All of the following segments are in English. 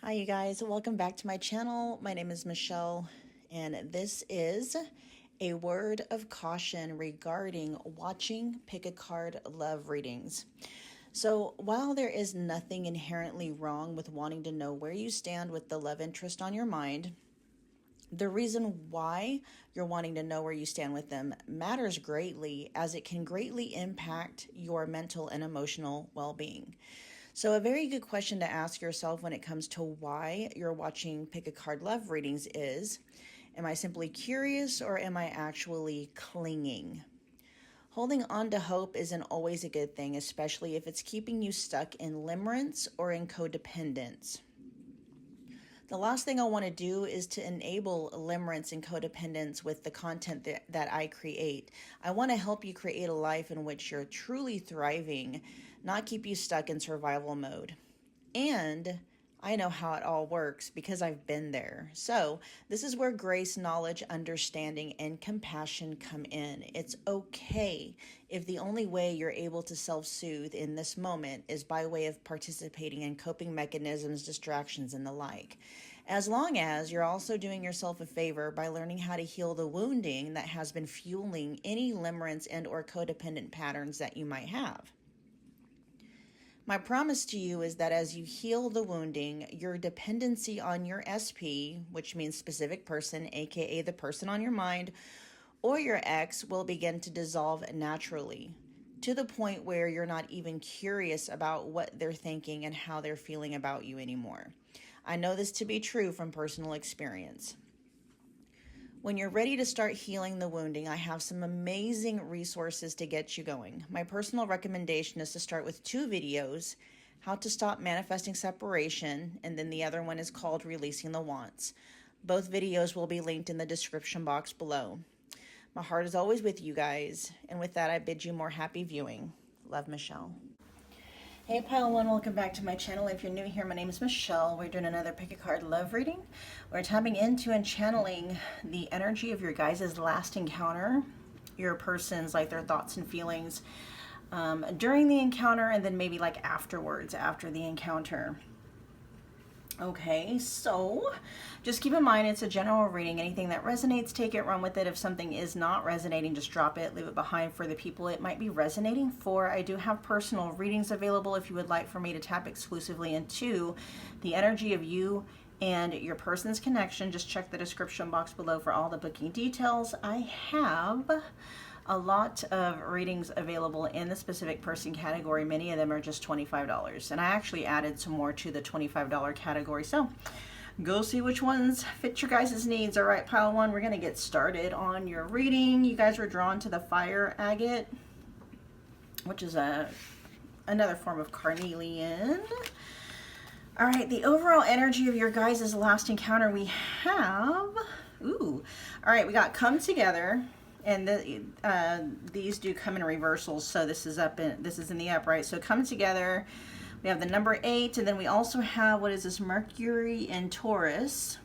Hi you guys, welcome back to my channel. My name is Michelle and this is a word of caution regarding watching pick a card love readings. So while there is nothing inherently wrong with wanting to know where you stand with the love interest on your mind, the reason why you're wanting to know where you stand with them matters greatly, as it can greatly impact your mental and emotional well-being. So a very good question to ask yourself when it comes to why you're watching pick a card love readings is, am I simply curious or am I actually clinging? Holding on to hope isn't always a good thing, especially if it's keeping you stuck in limerence or in codependence. The last thing I want to do is to enable limerence and codependence with the content that I create. I want to help you create a life in which you're truly thriving, not keep you stuck in survival mode. And I know how it all works because I've been there. So this is where grace, knowledge, understanding, and compassion come in. It's okay if the only way you're able to self-soothe in this moment is by way of participating in coping mechanisms, distractions, and the like. As long as you're also doing yourself a favor by learning how to heal the wounding that has been fueling any limerence and or codependent patterns that you might have. My promise to you is that as you heal the wounding, your dependency on your SP, which means specific person, aka the person on your mind, or your ex, will begin to dissolve naturally, to the point where you're not even curious about what they're thinking and how they're feeling about you anymore. I know this to be true from personal experience. When you're ready to start healing the wounding, I have some amazing resources to get you going. My personal recommendation is to start with 2 videos, how to stop manifesting separation, and then the other one is called Releasing the Wants. Both videos will be linked in the description box below. My heart is always with you guys, and with that I bid you more happy viewing. Love, Michelle. Hey Pile 1, welcome back to my channel. If you're new here, my name is Michelle. We're doing another pick a card love reading. We're tapping into and channeling the energy of your guys' last encounter, your person's, like their thoughts and feelings during the encounter, and then maybe like afterwards, after the encounter. Okay, so just keep in mind it's a general reading. Anything that resonates, take it, run with it. If something is not resonating, just drop it, leave it behind for the people it might be resonating for. I do have personal readings available if you would like for me to tap exclusively into the energy of you and your person's connection. Just check the description box below for all the booking details. I have a lot of readings available in the specific person category. Many of them are just $25, and I actually added some more to the $25 category, so go see which ones fit your guys' needs. All right, Pile 1, we're gonna get started on your reading. You guys were drawn to the fire agate, which is another form of carnelian. All right, the overall energy of your guys' last encounter we have, all right, we got come together. And these do come in reversals, so this is in the upright. So come together. We have the number 8, and then we also have, what is this, Mercury and Taurus.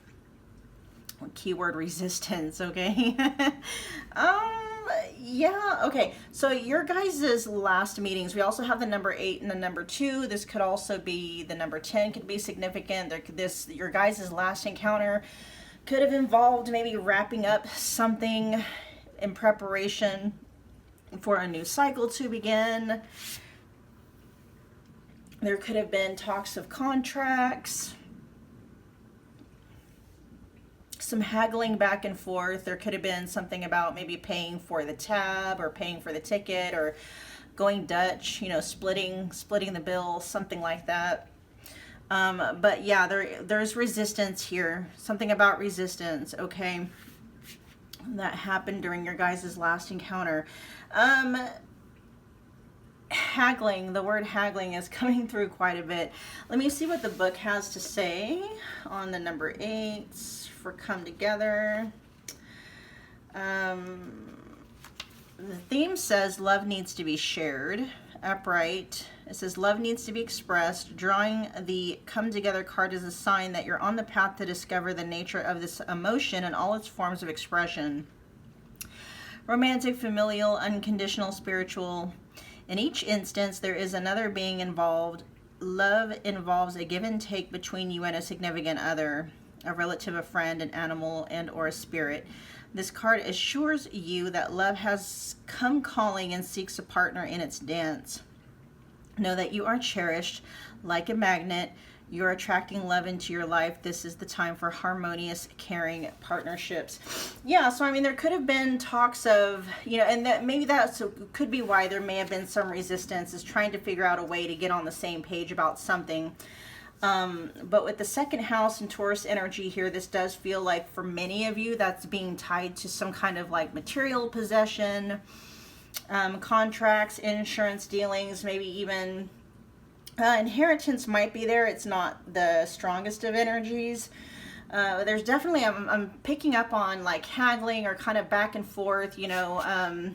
Keyword resistance, okay? Yeah, okay. So your guys' last meetings, we also have the number 8 and the number 2. This could also be, the number 10 could be significant. Your guys' last encounter could have involved maybe wrapping up something in preparation for a new cycle to begin. There could have been talks of contracts, some haggling back and forth. There could have been something about maybe paying for the tab or paying for the ticket or going Dutch, you know, splitting the bill, something like that. But yeah, there's resistance here, something about resistance, okay? That happened during your guys' last encounter. Haggling, the word haggling is coming through quite a bit. Let me see what the book has to say on the number 8 for come together. The theme says love needs to be shared. Upright, it says love needs to be expressed. Drawing the come together card is a sign that you're on the path to discover the nature of this emotion and all its forms of expression. Romantic, familial, unconditional, spiritual. In each instance, there is another being involved love involves a give and take between you and a significant other, a relative, a friend, an animal, and or a spirit. This card assures you that love has come calling and seeks a partner in its dance. Know that you are cherished like a magnet. You're attracting love into your life. This is the time for harmonious, caring partnerships. Yeah, so I mean, there could have been talks of, you know, and that maybe that could be why there may have been some resistance, is trying to figure out a way to get on the same page about something. But with the second house and Taurus energy here, this does feel like for many of you that's being tied to some kind of like material possession, contracts, insurance dealings, maybe even inheritance might be there. It's not the strongest of energies. There's definitely, I'm picking up on like haggling or kind of back and forth, you know,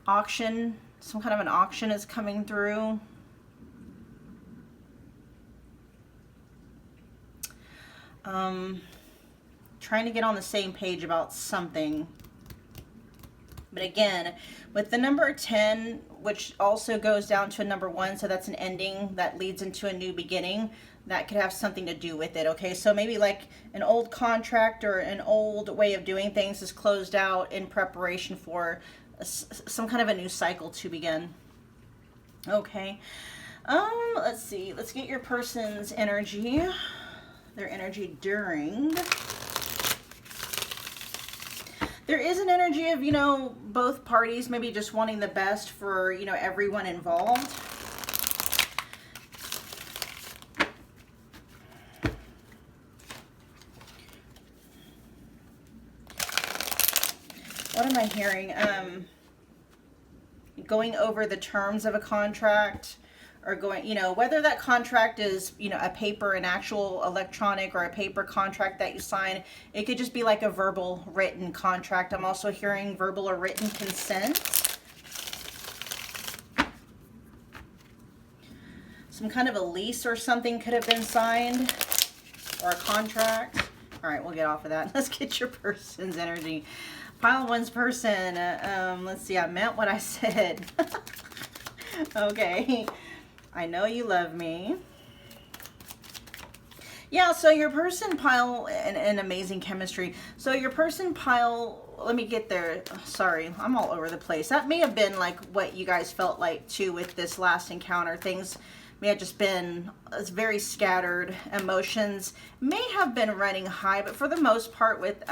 auction, some kind of an auction is coming through. Trying to get on the same page about something. But again, with the number 10, which also goes down to a number 1, so that's an ending that leads into a new beginning, that could have something to do with it, okay? So maybe like an old contract or an old way of doing things is closed out in preparation for some kind of a new cycle to begin. Okay. Let's see. Let's get your person's energy, their energy during... There is an energy of, you know, both parties maybe just wanting the best for, you know, everyone involved. What am I hearing? Going over the terms of a contract, or going, you know, whether that contract is, you know, a paper, an actual electronic, or a paper contract that you sign. It could just be like a verbal written contract. I'm also hearing verbal or written consent. Some kind of a lease or something could have been signed, or a contract. All right, we'll get off of that. Let's get your person's energy. Pile one's person. Let's see, I meant what I said. Okay. I know you love me. Yeah, so your person pile an amazing chemistry. So your person pile, let me get there. Sorry, I'm all over the place. That may have been like what you guys felt like too with this last encounter. Things may have just been very scattered. Emotions may have been running high, but for the most part with,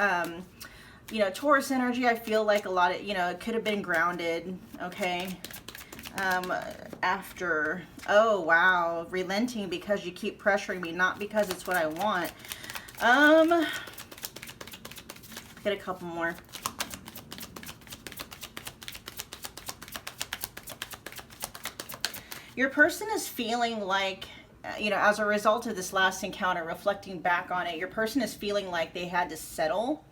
you know, Taurus energy, I feel like a lot of, you know, it could have been grounded, okay? After, oh wow, relenting because you keep pressuring me, not because it's what I want. Get a couple more. Your person is feeling like, you know, as a result of this last encounter, reflecting back on it, your person is feeling like they had to settle.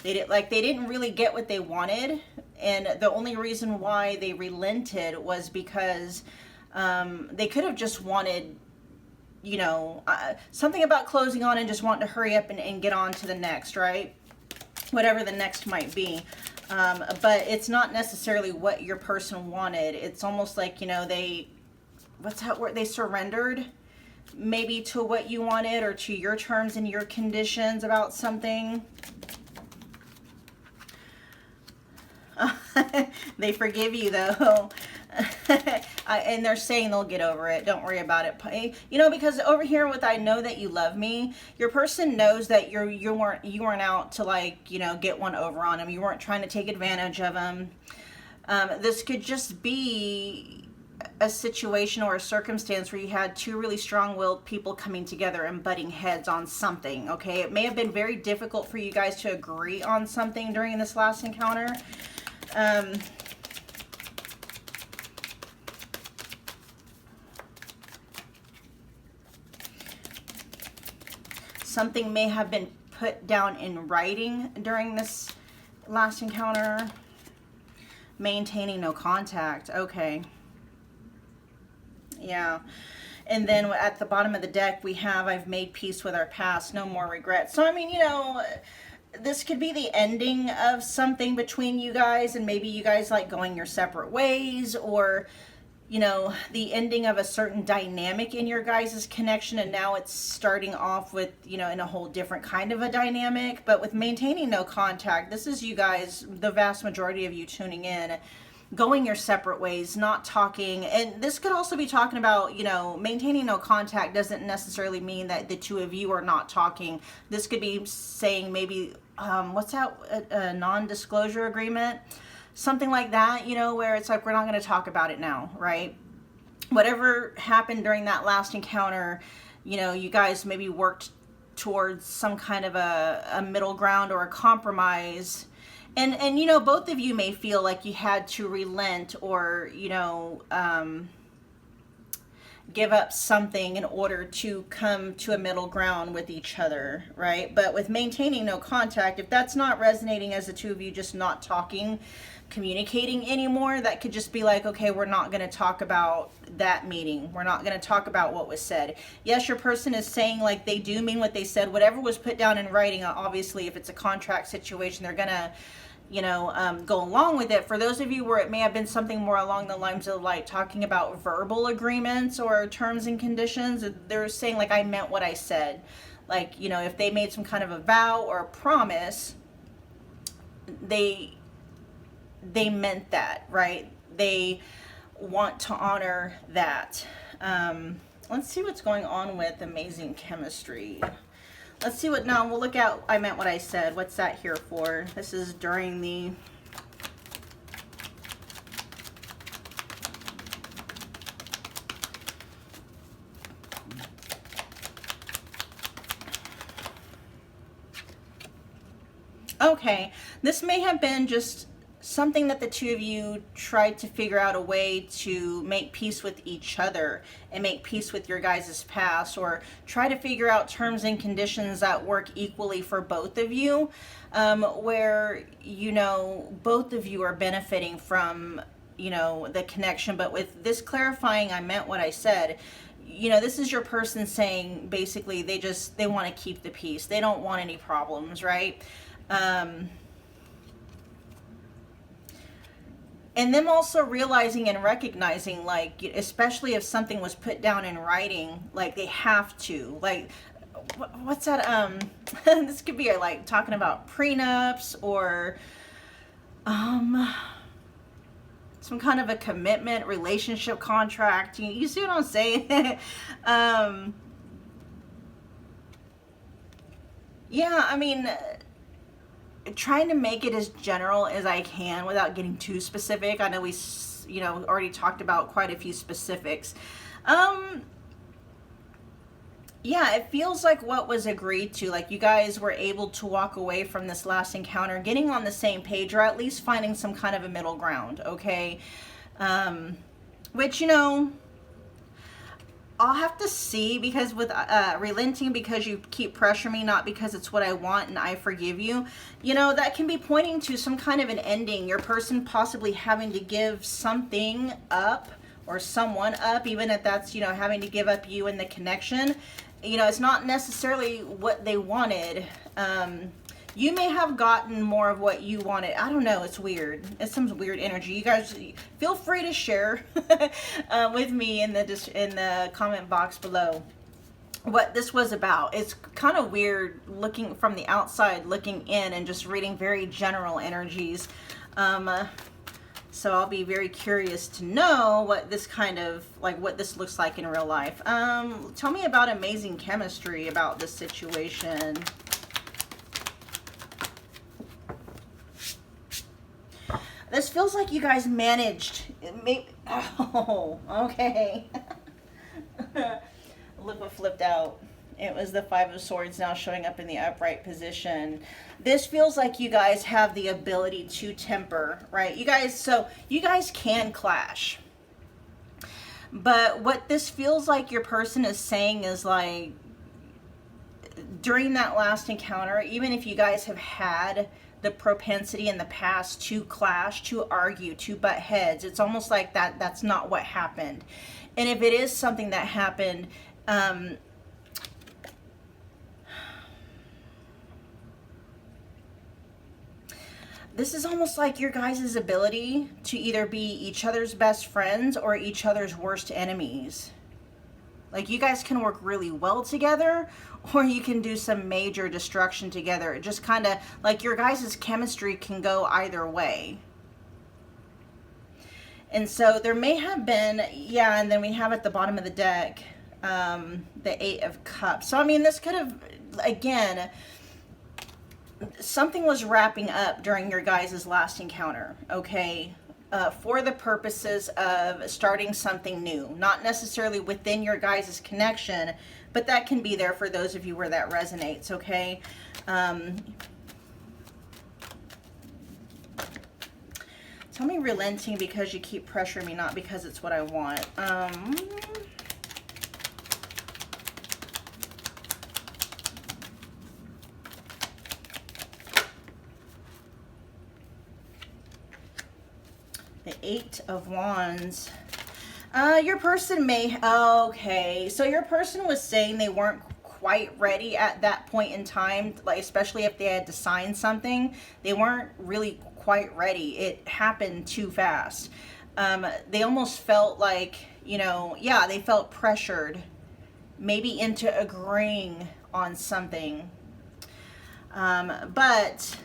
They didn't really get what they wanted, and the only reason why they relented was because they could have just wanted, you know, something about closing on and just wanting to hurry up and get on to the next, right? Whatever the next might be. But it's not necessarily what your person wanted. It's almost like, you know, they, what's that word? They surrendered maybe to what you wanted or to your terms and your conditions about something. They forgive you though. And they're saying they'll get over it. Don't worry about it. You know, because over here with I know that you love me, your person knows that you weren't out to, like, you know, get one over on them. You weren't trying to take advantage of them. This could just be a situation or a circumstance where you had two really strong-willed people coming together and butting heads on something, okay? It may have been very difficult for you guys to agree on something during this last encounter. Something may have been put down in writing during this last encounter. Maintaining no contact. Okay. Yeah. And then at the bottom of the deck, we have, I've made peace with our past, no more regrets. So, I mean, you know, this could be the ending of something between you guys, and maybe you guys like going your separate ways, or you know, the ending of a certain dynamic in your guys' connection, and now it's starting off with, you know, in a whole different kind of a dynamic. But with maintaining no contact, this is you guys, the vast majority of you tuning in, going your separate ways, not talking. And this could also be talking about, you know, maintaining no contact doesn't necessarily mean that the two of you are not talking. This could be saying maybe, what's that, a non-disclosure agreement? Something like that, you know, where it's like, we're not going to talk about it now, right? Whatever happened during that last encounter, you know, you guys maybe worked towards some kind of a middle ground or a compromise. And you know, both of you may feel like you had to relent or, you know, give up something in order to come to a middle ground with each other, right? But with maintaining no contact, if that's not resonating as the two of you just not talking, communicating anymore, that could just be like, okay, we're not going to talk about that meeting. We're not going to talk about what was said. Yes, your person is saying like they do mean what they said. Whatever was put down in writing, obviously, if it's a contract situation, they're going to, you know, go along with it. For those of you where it may have been something more along the lines of like talking about verbal agreements or terms and conditions, they're saying like, I meant what I said. Like, you know, if they made some kind of a vow or a promise, they meant that, right? They want to honor that. Let's see what's going on with amazing chemistry. Let's see what, now we'll look at, I meant what I said. What's that here for? This is during the, okay, this may have been just something that the two of you tried to figure out a way to make peace with each other and make peace with your guys' past, or try to figure out terms and conditions that work equally for both of you, where, you know, both of you are benefiting from, you know, the connection. But with this clarifying, I meant what I said, you know, this is your person saying basically they want to keep the peace. They don't want any problems, right? And them also realizing and recognizing, like, especially if something was put down in writing, like they have to, like, what's that? This could be like talking about prenups or some kind of a commitment, relationship contract. You see what I'm saying? Yeah, I mean, trying to make it as general as I can without getting too specific. I know we, you know, already talked about quite a few specifics. Yeah, it feels like what was agreed to, like you guys were able to walk away from this last encounter getting on the same page, or at least finding some kind of a middle ground, okay? Which, you know, I'll have to see, because with relenting because you keep pressuring me, not because it's what I want and I forgive you, you know, that can be pointing to some kind of an ending. Your person possibly having to give something up or someone up, even if that's, you know, having to give up you and the connection. You know, it's not necessarily what they wanted. You may have gotten more of what you wanted. I don't know. It's weird. It's some weird energy. You guys feel free to share with me in the comment box below what this was about. It's kind of weird looking from the outside, looking in, and just reading very general energies. So I'll be very curious to know what this kind of, like, what this looks like in real life. Tell me about amazing chemistry about this situation. This feels like you guys managed. Oh, okay. Look what flipped out. It was the Five of Swords now showing up in the upright position. This feels like you guys have the ability to temper, right? You guys can clash. But what this feels like your person is saying is, like, during that last encounter, even if you guys have had the propensity in the past to clash, to argue, to butt heads, it's almost like that's not what happened. And if it is something that happened, this is almost like your guys' ability to either be each other's best friends or each other's worst enemies. Like, you guys can work really well together, or you can do some major destruction together. It just kind of, like, your guys' chemistry can go either way. And so there may have been, yeah, and then we have at the bottom of the deck, the Eight of Cups. So, I mean, this could have, again, something was wrapping up during your guys' last encounter, okay? For the purposes of starting something new. Not necessarily within your guys' connection, but that can be there for those of you where that resonates, okay? Tell me relenting because you keep pressuring me, not because it's what I want. The Eight of Wands. Your person may, okay, so your person was saying they weren't quite ready at that point in time, like especially if they had to sign something, they weren't really quite ready. It happened too fast. They almost felt like, you know, yeah, they felt pressured, maybe into agreeing on something. But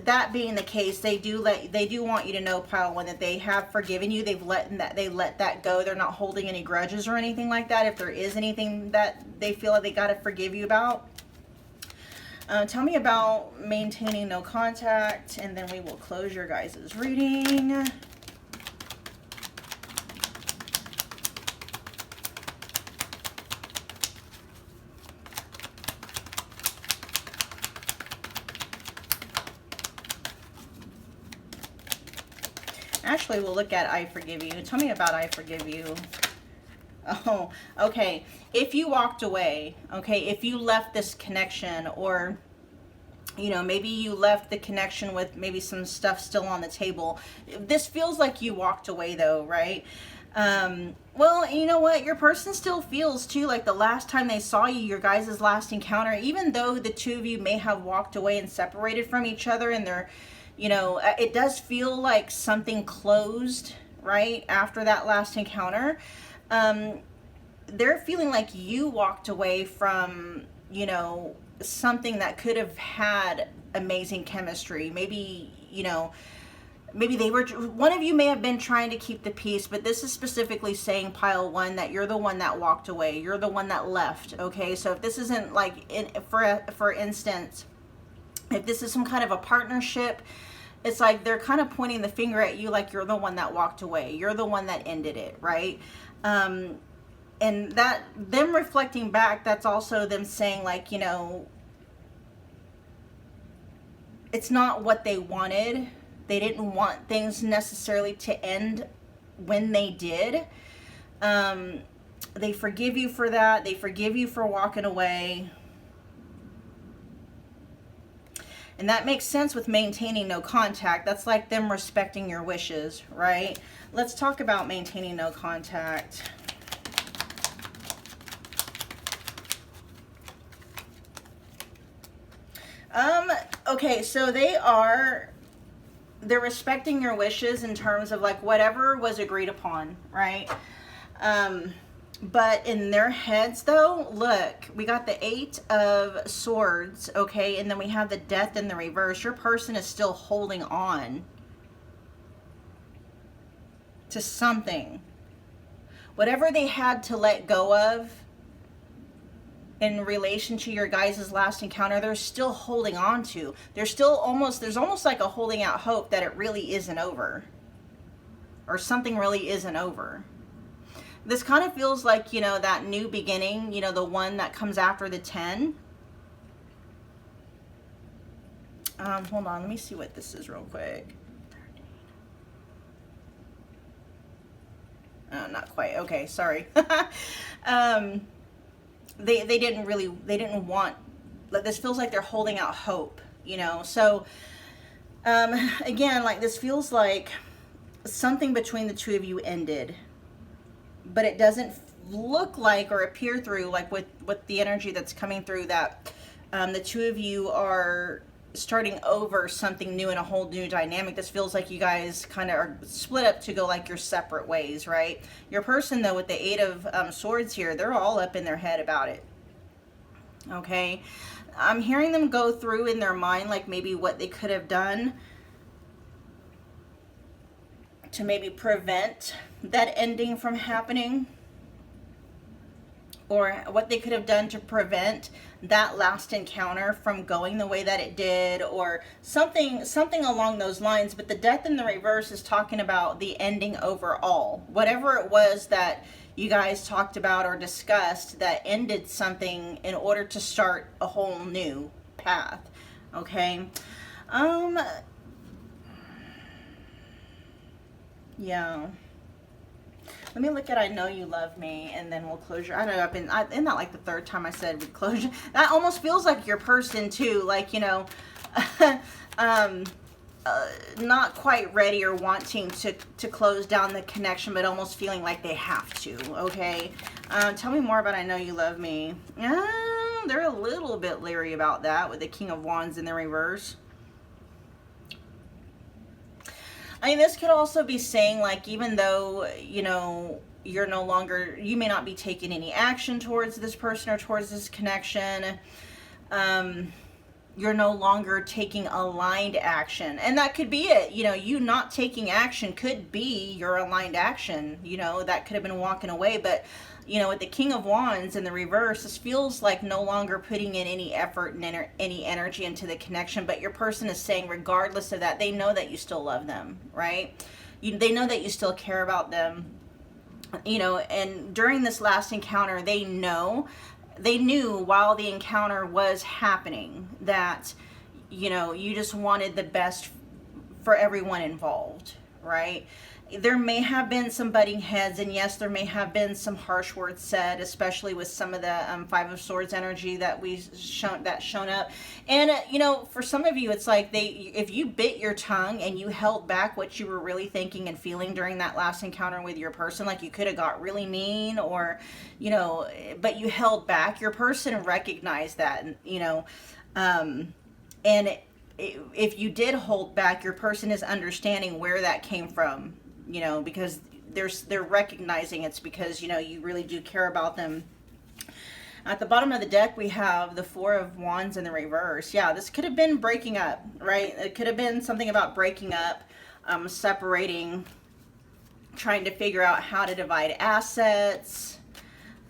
that being the case, they do want you to know, pile one, that they have forgiven you. They let that go. They're not holding any grudges or anything like that. If there is anything that they feel like they got to forgive you about, tell me about maintaining no contact, and then we will close your guys' reading. Actually, we'll look at I forgive you. Tell me about I forgive you. Oh, okay. If you walked away, okay, if you left this connection, or, you know, maybe you left the connection with maybe some stuff still on the table. This feels like you walked away though, right? Well, you know what? Your person still feels too like the last time they saw you, your guys' last encounter, even though the two of you may have walked away and separated from each other, and they're, you know, it does feel like something closed, right, after that last encounter. They're feeling like you walked away from, you know, something that could have had amazing chemistry. Maybe, you know, maybe one of you may have been trying to keep the peace, but this is specifically saying, pile one, that you're the one that walked away. You're the one that left, okay? So if this isn't like, for instance, if this is some kind of a partnership, it's like they're kind of pointing the finger at you like you're the one that walked away. You're the one that ended it, right? And that, them reflecting back, that's also them saying like, you know, it's not what they wanted. They didn't want things necessarily to end when they did. They forgive you for that. They forgive you for walking away. And that makes sense with maintaining no contact. That's like them respecting your wishes, right? Let's talk about maintaining no contact. Okay, so they're respecting your wishes in terms of like whatever was agreed upon, right? But in their heads though, look, we got the Eight of Swords, okay, and then we have the Death in the reverse. Your person is still holding on to something. Whatever they had to let go of in relation to your guys' last encounter, they're still holding on to. There's almost like a holding out hope that it really isn't over. Or something really isn't over. This kind of feels like, you know, that new beginning, you know, the one that comes after the 10. Hold on, let me see what this is real quick. Not quite. Okay, sorry. They didn't want, this feels like they're holding out hope, you know. So again, like this feels like something between the two of you ended, but it doesn't look like or appear through, like with the energy that's coming through, that the two of you are starting over something new in a whole new dynamic. This feels like you guys kind of are split up to go like your separate ways, right? Your person, though, with the Eight of Swords here, they're all up in their head about it. Okay, I'm hearing them go through in their mind like maybe what they could have done to maybe prevent that ending from happening, or what they could have done to prevent that last encounter from going the way that it did, or something along those lines. But the Death in the reverse is talking about the ending overall. Whatever it was that you guys talked about or discussed that ended something in order to start a whole new path. Okay. Yeah. Let me look at I Know You Love Me, and then we'll close your... I know isn't that like the third time I said we'd close your... That almost feels like your person too, like, you know, not quite ready or wanting to close down the connection, but almost feeling like they have to, okay? Tell me more about I Know You Love Me. They're a little bit leery about that with the King of Wands in the reverse. I mean, this could also be saying, like, even though, you know, you're no longer, you may not be taking any action towards this person or towards this connection, you're no longer taking aligned action. And that could be it. You know, you not taking action could be your aligned action. You know, that could have been walking away. But, you know, with the King of Wands in the reverse, this feels like no longer putting in any effort and any energy into the connection. But your person is saying, regardless of that, they know that you still love them, right? They know that you still care about them, you know. And during this last encounter, they knew while the encounter was happening that, you know, you just wanted the best for everyone involved, right? There may have been some butting heads, and yes, there may have been some harsh words said, especially with some of the Five of Swords energy that shown up. And you know, for some of you, it's like if you bit your tongue and you held back what you were really thinking and feeling during that last encounter with your person, like you could have got really mean, or, you know, but you held back. Your person recognized that, you know, and if you did hold back, your person is understanding where that came from. You know, because they're recognizing it's because, you know, you really do care about them. At the bottom of the deck, we have the Four of Wands in the reverse. Yeah, this could have been breaking up, right? It could have been something about breaking up, separating, trying to figure out how to divide assets,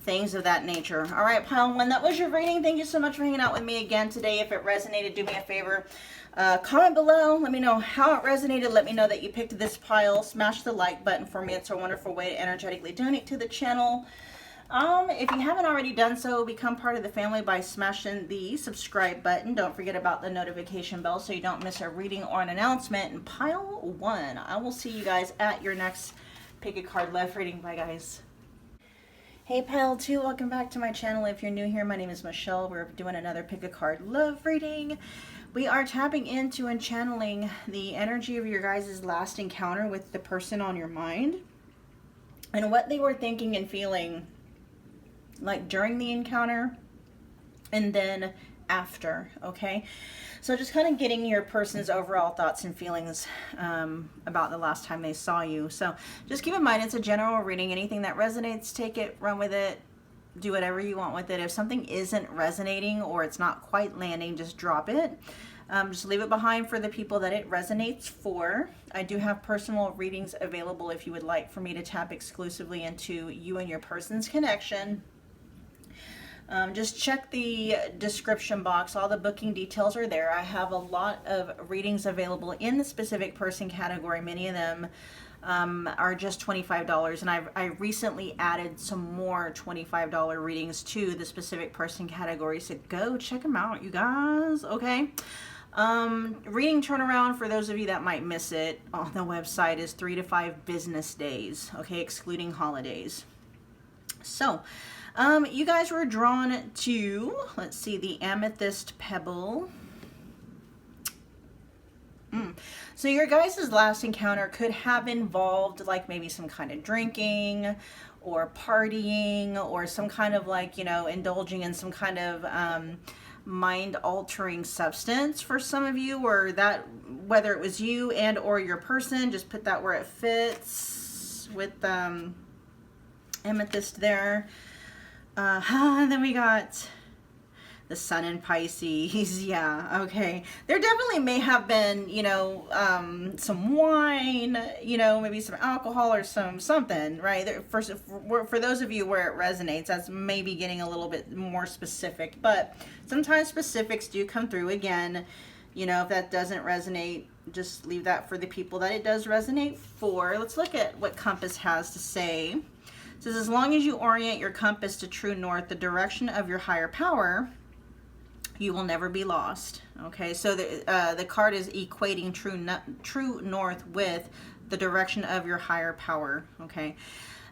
things of that nature. All right, pile one, that was your reading. Thank you so much for hanging out with me again today. If it resonated, do me a favor. Comment below, let me know how it resonated. Let me know that you picked this pile. Smash the like button for me. It's a wonderful way to energetically donate to the channel. If you haven't already done so, become part of the family by smashing the subscribe button. Don't forget about the notification bell so you don't miss a reading or an announcement. And pile one, I will see you guys at your next Pick a Card Love reading. Bye, guys. Hey, pile two, welcome back to my channel. If you're new here, my name is Michelle. We're doing another Pick a Card Love reading. We are tapping into and channeling the energy of your guys' last encounter with the person on your mind and what they were thinking and feeling like during the encounter and then after, okay? So just kind of getting your person's overall thoughts and feelings about the last time they saw you. So just keep in mind, it's a general reading. Anything that resonates, take it, run with it. Do whatever you want with it. If something isn't resonating or it's not quite landing, just drop it. Just leave it behind for the people that it resonates for. I do have personal readings available if you would like for me to tap exclusively into you and your person's connection. Just check the description box. All the booking details are there. I have a lot of readings available in the specific person category. Many of them are just $25, and I recently added some more $25 readings to the specific person category, so go check them out, you guys. Okay, reading turnaround for those of you that might miss it on the website is 3 to 5 business days, okay, excluding holidays. So you guys were drawn to, let's see, the Amethyst Pebble. So your guys' last encounter could have involved like maybe some kind of drinking or partying or some kind of, like, you know, indulging in some kind of mind-altering substance for some of you, or that, whether it was you and or your person, just put that where it fits with amethyst there. Then we got the sun in Pisces. Yeah, okay. There definitely may have been, you know, some wine, you know, maybe some alcohol or something, right? For those of you where it resonates, that's maybe getting a little bit more specific, but sometimes specifics do come through. Again, you know, if that doesn't resonate, just leave that for the people that it does resonate for. Let's look at what Compass has to say. It says, as long as you orient your compass to true north, the direction of your higher power, you will never be lost. Okay, so the card is equating true north with the direction of your higher power. Okay,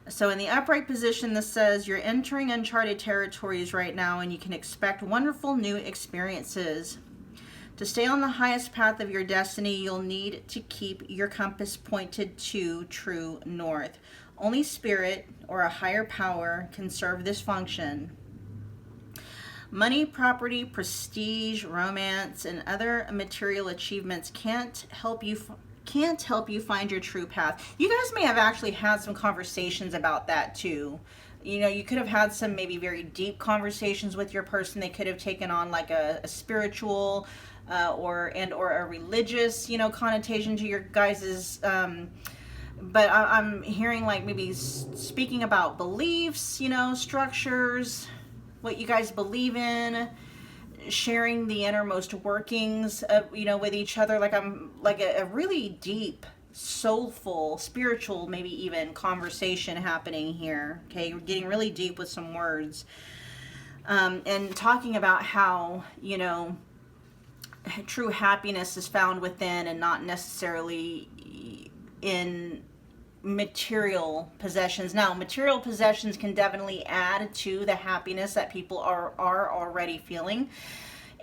so in the upright position, this says you're entering uncharted territories right now, and you can expect wonderful new experiences. To stay on the highest path of your destiny, you'll need to keep your compass pointed to true north. Only spirit or a higher power can serve this function. Money, property, prestige, romance, and other material achievements can't help you find your true path. You guys may have actually had some conversations about that too. You know, you could have had some maybe very deep conversations with your person. They could have taken on like a spiritual or a religious, you know, connotation to your guys's. But I'm hearing like maybe speaking about beliefs, you know, structures, what you guys believe in, sharing the innermost workings of, you know, with each other. Like I'm like a really deep, soulful, spiritual, maybe even conversation happening here. Okay, we're getting really deep with some words, and talking about how, you know, true happiness is found within and not necessarily in material possessions. Now, material possessions can definitely add to the happiness that people are already feeling.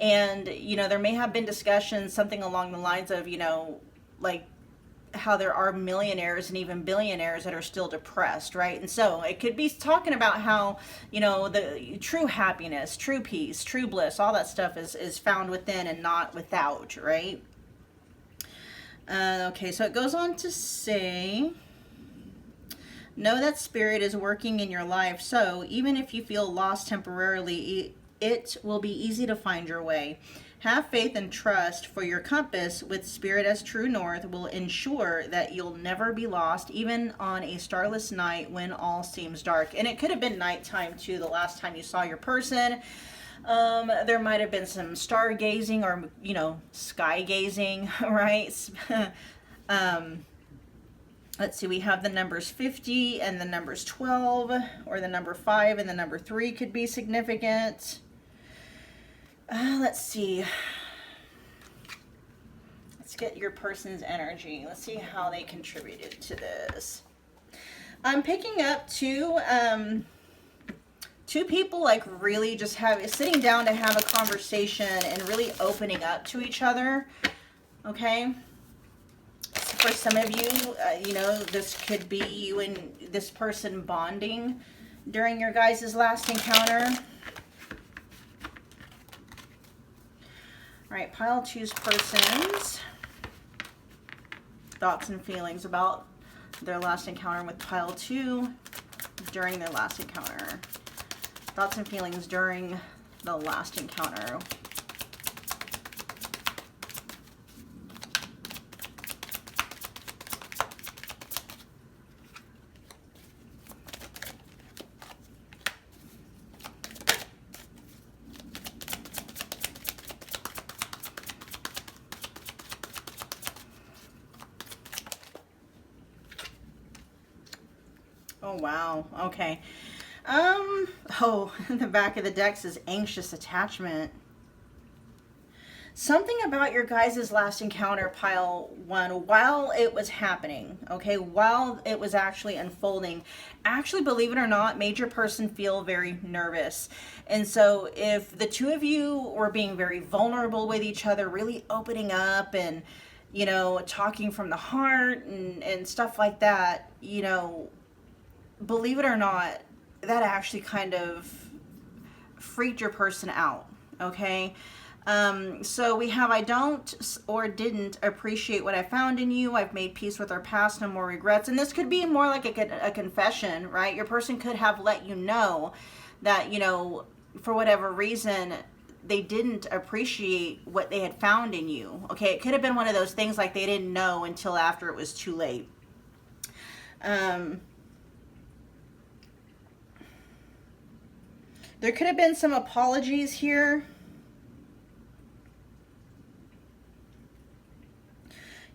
And, you know, there may have been discussions, something along the lines of, you know, like how there are millionaires and even billionaires that are still depressed, right? And so it could be talking about how, you know, the true happiness, true peace, true bliss, all that stuff is found within and not without, right? Okay, so it goes on to say, know that spirit is working in your life, so even if you feel lost temporarily, it will be easy to find your way. Have faith and trust, for your compass with spirit as true north will ensure that you'll never be lost, even on a starless night when all seems dark. And it could have been nighttime too, the last time you saw your person. There might have been some stargazing or, you know, sky gazing, right? Let's see, we have the numbers 50 and the numbers 12, or the number 5 and the number 3 could be significant. Let's see. Let's get your person's energy. Let's see how they contributed to this. I'm picking up two people like really just sitting down to have a conversation and really opening up to each other. Okay. For some of you, you know, this could be you and this person bonding during your guys' last encounter. All right, pile 2's person's thoughts and feelings about their last encounter with pile 2 during their last encounter. Thoughts and feelings during the last encounter. Oh, wow. Okay. Oh, the back of the deck says anxious attachment. Something about your guys' last encounter, pile 1, while it was happening, okay, while it was actually unfolding, actually, believe it or not, made your person feel very nervous. And so if the two of you were being very vulnerable with each other, really opening up and, you know, talking from the heart and stuff like that, you know, believe it or not, that actually kind of freaked your person out. Okay. So we have, I don't or didn't appreciate what I found in you. I've made peace with our past, no more regrets. And this could be more like a confession, right? Your person could have let you know that, you know, for whatever reason, they didn't appreciate what they had found in you. Okay. It could have been one of those things like they didn't know until after it was too late. There could have been some apologies here.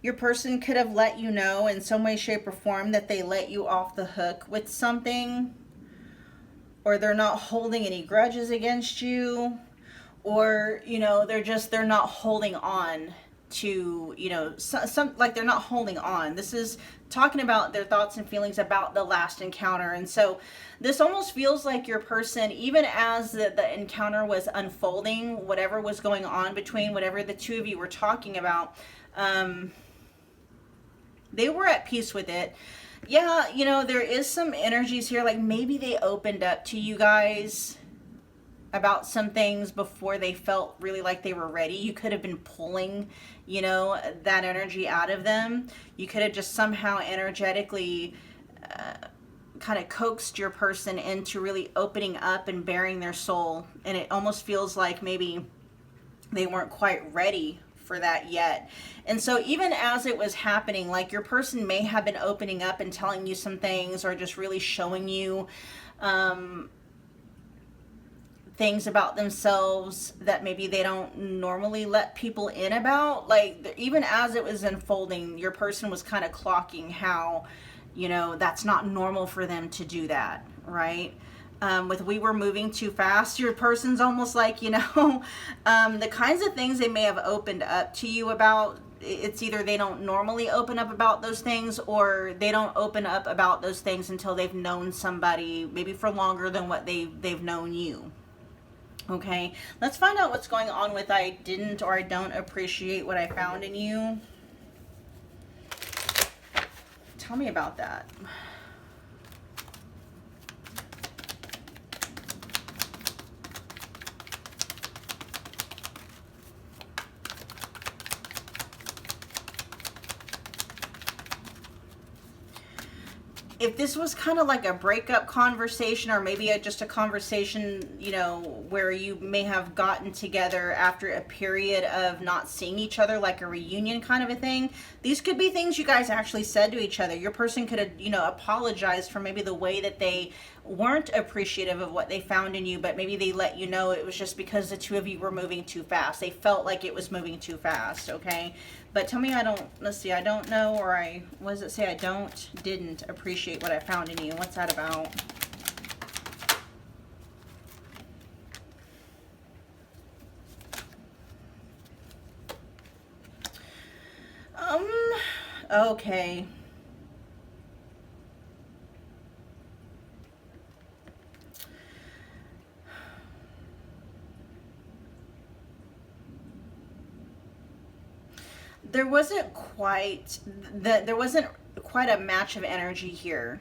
Your person could have let you know in some way, shape, or form that they let you off the hook with something, or they're not holding any grudges against you, or, you know, they're not holding on to, you know, some like they're not holding on. This is talking about their thoughts and feelings about the last encounter. And so this almost feels like your person, even as the encounter was unfolding, whatever was going on between whatever the two of you were talking about, they were at peace with it. Yeah, you know, there is some energies here, like maybe they opened up to you guys about some things before they felt really like they were ready. You could have been pulling, you know, that energy out of them. You could have just somehow energetically kind of coaxed your person into really opening up and bearing their soul. And it almost feels like maybe they weren't quite ready for that yet. And so even as it was happening, like your person may have been opening up and telling you some things, or just really showing you things about themselves that maybe they don't normally let people in about. Like even as it was unfolding, your person was kind of clocking how, you know, that's not normal for them to do that, right? With we were moving too fast, your person's almost like, you know, the kinds of things they may have opened up to you about, it's either they don't normally open up about those things, or they don't open up about those things until they've known somebody maybe for longer than what they've known you. Okay, let's find out what's going on with I didn't or I don't appreciate what I found in you. Tell me about that. If this was kind of like a breakup conversation, or maybe just a conversation, you know, where you may have gotten together after a period of not seeing each other, like a reunion kind of a thing, these could be things you guys actually said to each other. Your person could have, you know, apologized for maybe the way that they weren't appreciative of what they found in you, but maybe they let you know it was just because the two of you were moving too fast. They felt like it was moving too fast, okay? But tell me, let's see, I don't know, or what does it say? I didn't appreciate what I found in you. What's that about? Okay. There wasn't quite a match of energy here.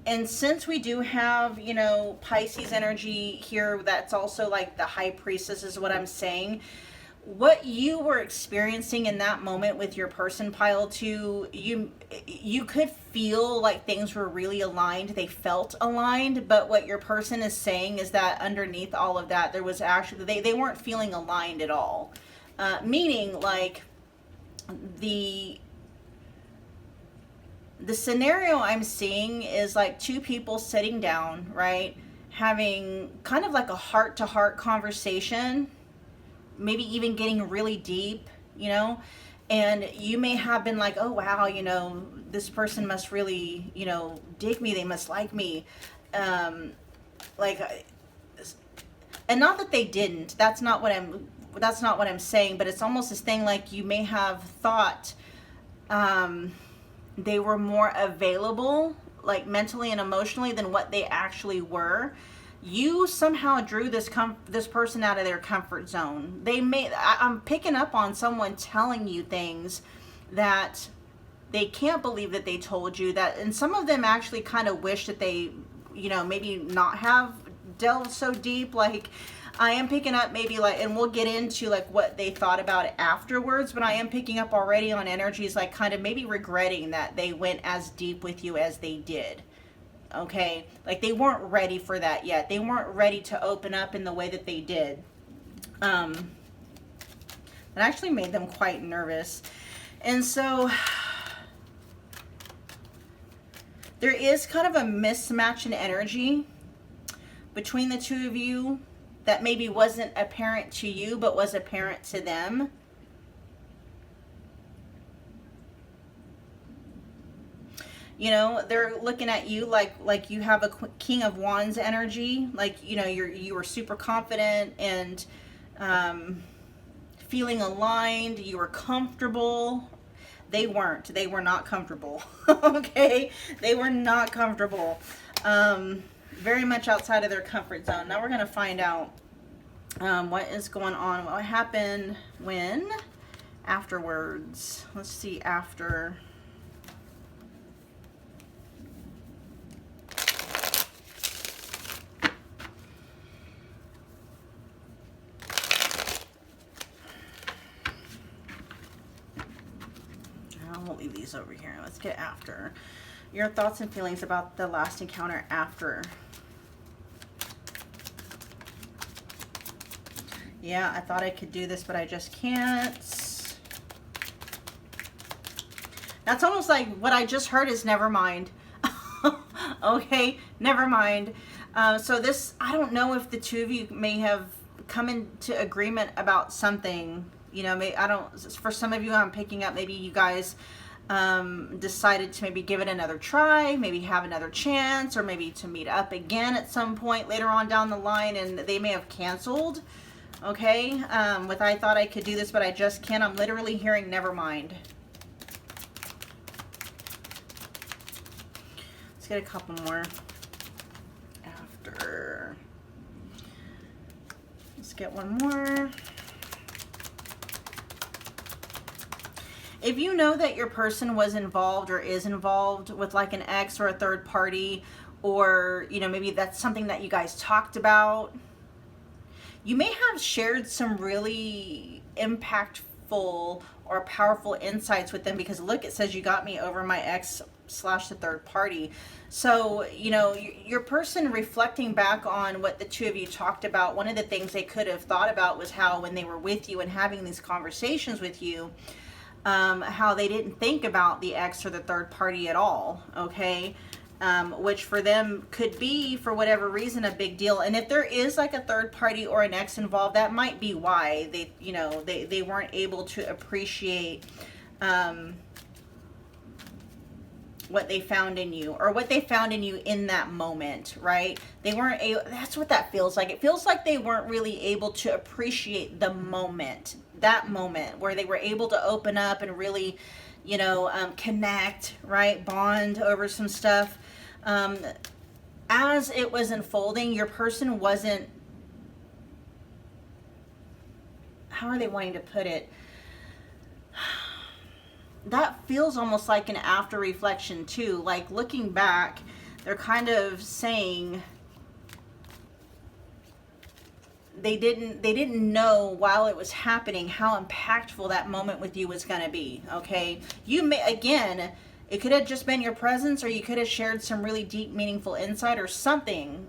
And since we do have, you know, Pisces energy here, that's also like the high priestess is what I'm saying. What you were experiencing in that moment with your person, pile 2, you could feel like things were really aligned. They felt aligned, but what your person is saying is that underneath all of that, there was actually, they weren't feeling aligned at all. Meaning like the scenario I'm seeing is like two people sitting down, right? Having kind of like a heart-to-heart conversation, maybe even getting really deep, you know, and you may have been like, oh wow, you know, this person must really, you know, dig me, they must like me, like, and not that they didn't, that's not what I'm saying, but it's almost this thing like you may have thought they were more available, like mentally and emotionally, than what they actually were. You somehow drew this person out of their comfort zone. I'm picking up on someone telling you things that they can't believe that they told you that, and some of them actually kind of wish that they, you know, maybe not have delved so deep. Like, I am picking up maybe like, and we'll get into like what they thought about it afterwards, but I am picking up already on energies like kind of maybe regretting that they went as deep with you as they did. Okay, like they weren't ready for that yet. They weren't ready to open up in the way that they did. It actually made them quite nervous. And so there is kind of a mismatch in energy between the two of you that maybe wasn't apparent to you, but was apparent to them. You know, they're looking at you like you have a King of Wands energy. Like, you know, you were super confident and feeling aligned. You were comfortable. They weren't. They were not comfortable. Okay? They were not comfortable. Very much outside of their comfort zone. Now we're going to find out what is going on. What happened when? Afterwards. Let's see, after. We'll leave these over here. Let's get after. Your thoughts and feelings about the last encounter after. Yeah, I thought I could do this, but I just can't. That's almost like what I just heard is never mind. Okay, never mind. So this, I don't know if the two of you may have come into agreement about something. You know, maybe, I don't, for some of you I'm picking up, maybe you guys decided to maybe give it another try, maybe have another chance, or maybe to meet up again at some point later on down the line, and they may have canceled. Okay, with I thought I could do this, but I just can't. I'm literally hearing never mind. Let's get a couple more after. Let's get one more. If you know that your person was involved or is involved with like an ex or a third party, or, you know, maybe that's something that you guys talked about, you may have shared some really impactful or powerful insights with them, because look, it says you got me over my ex / the third party. So, you know, your person reflecting back on what the two of you talked about, one of the things they could have thought about was how when they were with you and having these conversations with you, how they didn't think about the ex or the third party at all, okay? Which for them could be, for whatever reason, a big deal. And if there is like a third party or an ex involved, that might be why they, you know, they weren't able to appreciate what they found in you, or what they found in you in that moment, right? They weren't able, that's what that feels like. It feels like they weren't really able to appreciate the moment, that moment where they were able to open up and really, you know, connect, right? Bond over some stuff. As it was unfolding, your person wasn't, how are they wanting to put it? That feels almost like an after reflection too. Like looking back, they're kind of saying they didn't know while it was happening how impactful that moment with you was going to be. Okay, you may, again, it could have just been your presence, or you could have shared some really deep, meaningful insight or something,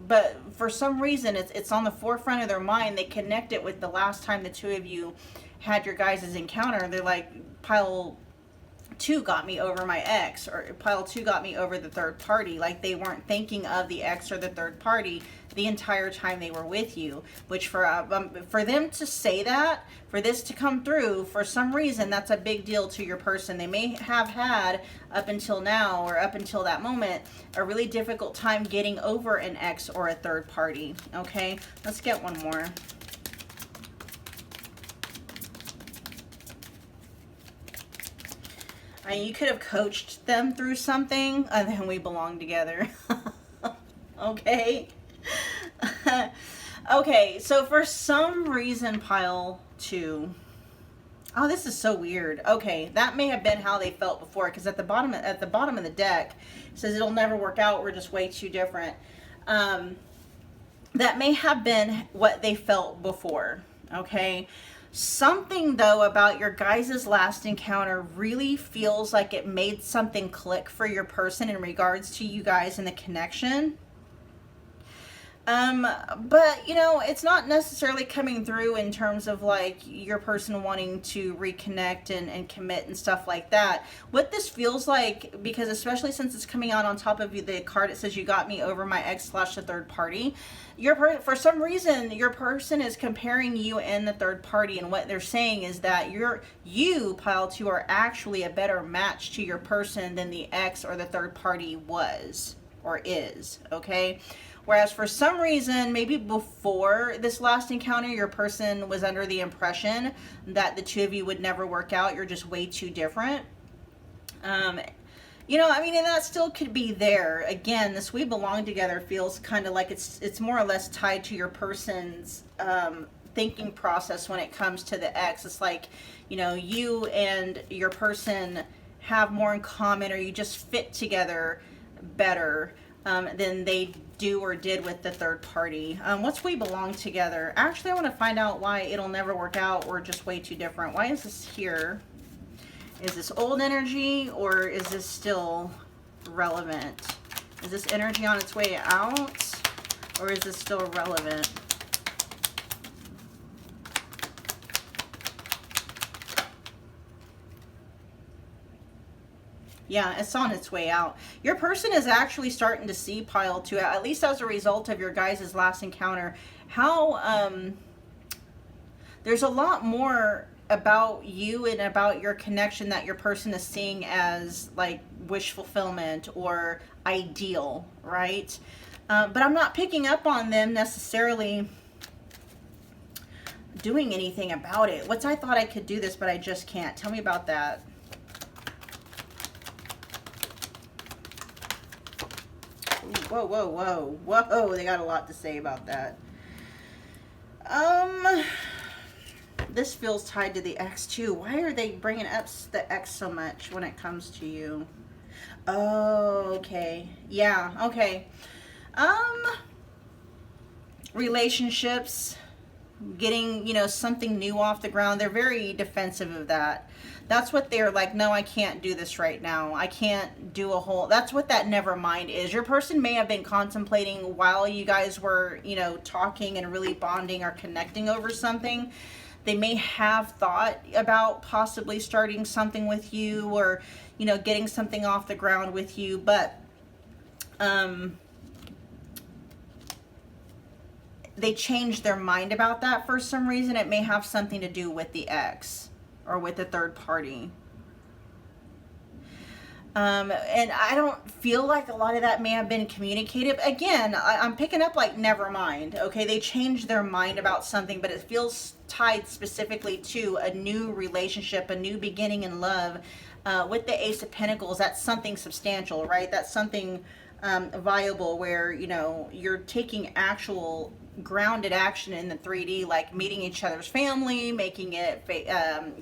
but for some reason it's on the forefront of their mind. They connect it with the last time the two of you had your guys' encounter. They're like, pile 2 got me over my ex, or pile 2 got me over the third party. Like they weren't thinking of the ex or the third party the entire time they were with you. Which for them to say that, for this to come through, for some reason, that's a big deal to your person. They may have had, up until now, or up until that moment, a really difficult time getting over an ex or a third party. Okay, let's get one more. You could have coached them through something, and then we belong together. Okay. Okay, so for some reason, pile 2, Oh, this is so weird. Okay, that may have been how they felt before, because at the bottom of the deck it says it'll never work out. We're just way too different. That may have been what they felt before. Okay. Something though about your guys' last encounter really feels like it made something click for your person in regards to you guys and the connection. But you know, it's not necessarily coming through in terms of like your person wanting to reconnect and commit and stuff like that. What this feels like, because especially since it's coming out on top of the card, it says you got me over my ex / the third party. For some reason, your person is comparing you and the third party, and what they're saying is that you, pile 2, are actually a better match to your person than the ex or the third party was or is, okay? Whereas for some reason, maybe before this last encounter, your person was under the impression that the two of you would never work out. You're just way too different. You know, I mean, and that still could be there. Again, this we belong together feels kind of like it's more or less tied to your person's thinking process when it comes to the ex. It's like, you know, you and your person have more in common, or you just fit together better than they do or did with the third party. What's we belong together? Actually, I want to find out why it'll never work out or just way too different. Why is this here? Is this old energy, or is this still relevant? Is this energy on its way out, or is this still relevant? Yeah, it's on its way out. Your person is actually starting to see, pile 2, at least as a result of your guys' last encounter, how there's a lot more about you and about your connection that your person is seeing as like wish fulfillment or ideal, right? But I'm not picking up on them necessarily doing anything about it. I thought I could do this, but I just can't. Tell me about that. Whoa, whoa, whoa, whoa. They got a lot to say about that. This feels tied to the ex too. Why are they bringing up the ex so much when it comes to you? Oh, okay. Yeah, okay. Relationships, getting, you know, something new off the ground. They're very defensive of that. That's what they're like, no, I can't do this right now. I can't do a whole, that's what that never mind is. Your person may have been contemplating while you guys were, you know, talking and really bonding or connecting over something. They may have thought about possibly starting something with you, or, you know, getting something off the ground with you, but they changed their mind about that for some reason. It may have something to do with the ex or with the third party. And I don't feel like a lot of that may have been communicated. Again, I'm picking up like never mind. Okay, they changed their mind about something, but it feels tied specifically to a new relationship, a new beginning in love. With the Ace of Pentacles, that's something substantial, right? That's something viable, where, you know, you're taking actual grounded action in the 3D, like meeting each other's family, making it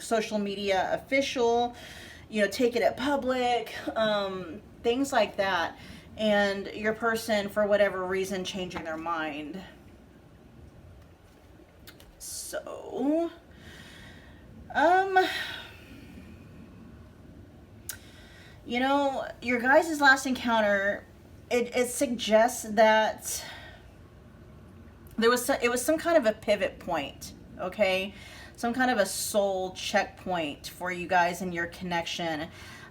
social media official, you know, take it at public, things like that. And your person, for whatever reason, changing their mind. So, you know, your guys' last encounter, it suggests that it was some kind of a pivot point, okay? Some kind of a soul checkpoint for you guys and your connection.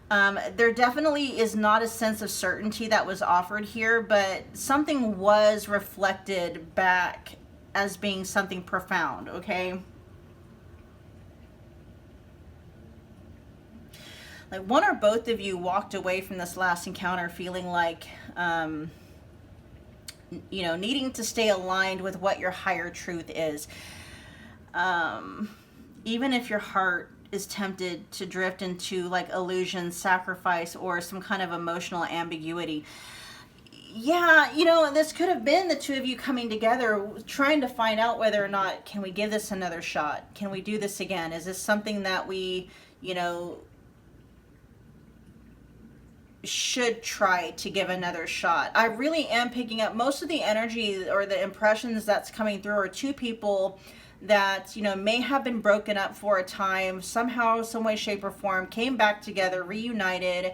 There definitely is not a sense of certainty that was offered here, but something was reflected back as being something profound, okay? Like one or both of you walked away from this last encounter feeling like, you know, needing to stay aligned with what your higher truth is. Even if your heart is tempted to drift into like illusion, sacrifice, or some kind of emotional ambiguity, Yeah, this could have been the two of you coming together, trying to find out whether or not, can we give this another shot? Can we do this again? Is this something that we, should try to give another shot? I really am picking up most of the energy or the impressions that's coming through are two people that, may have been broken up for a time, somehow, some way, shape, or form, came back together, reunited,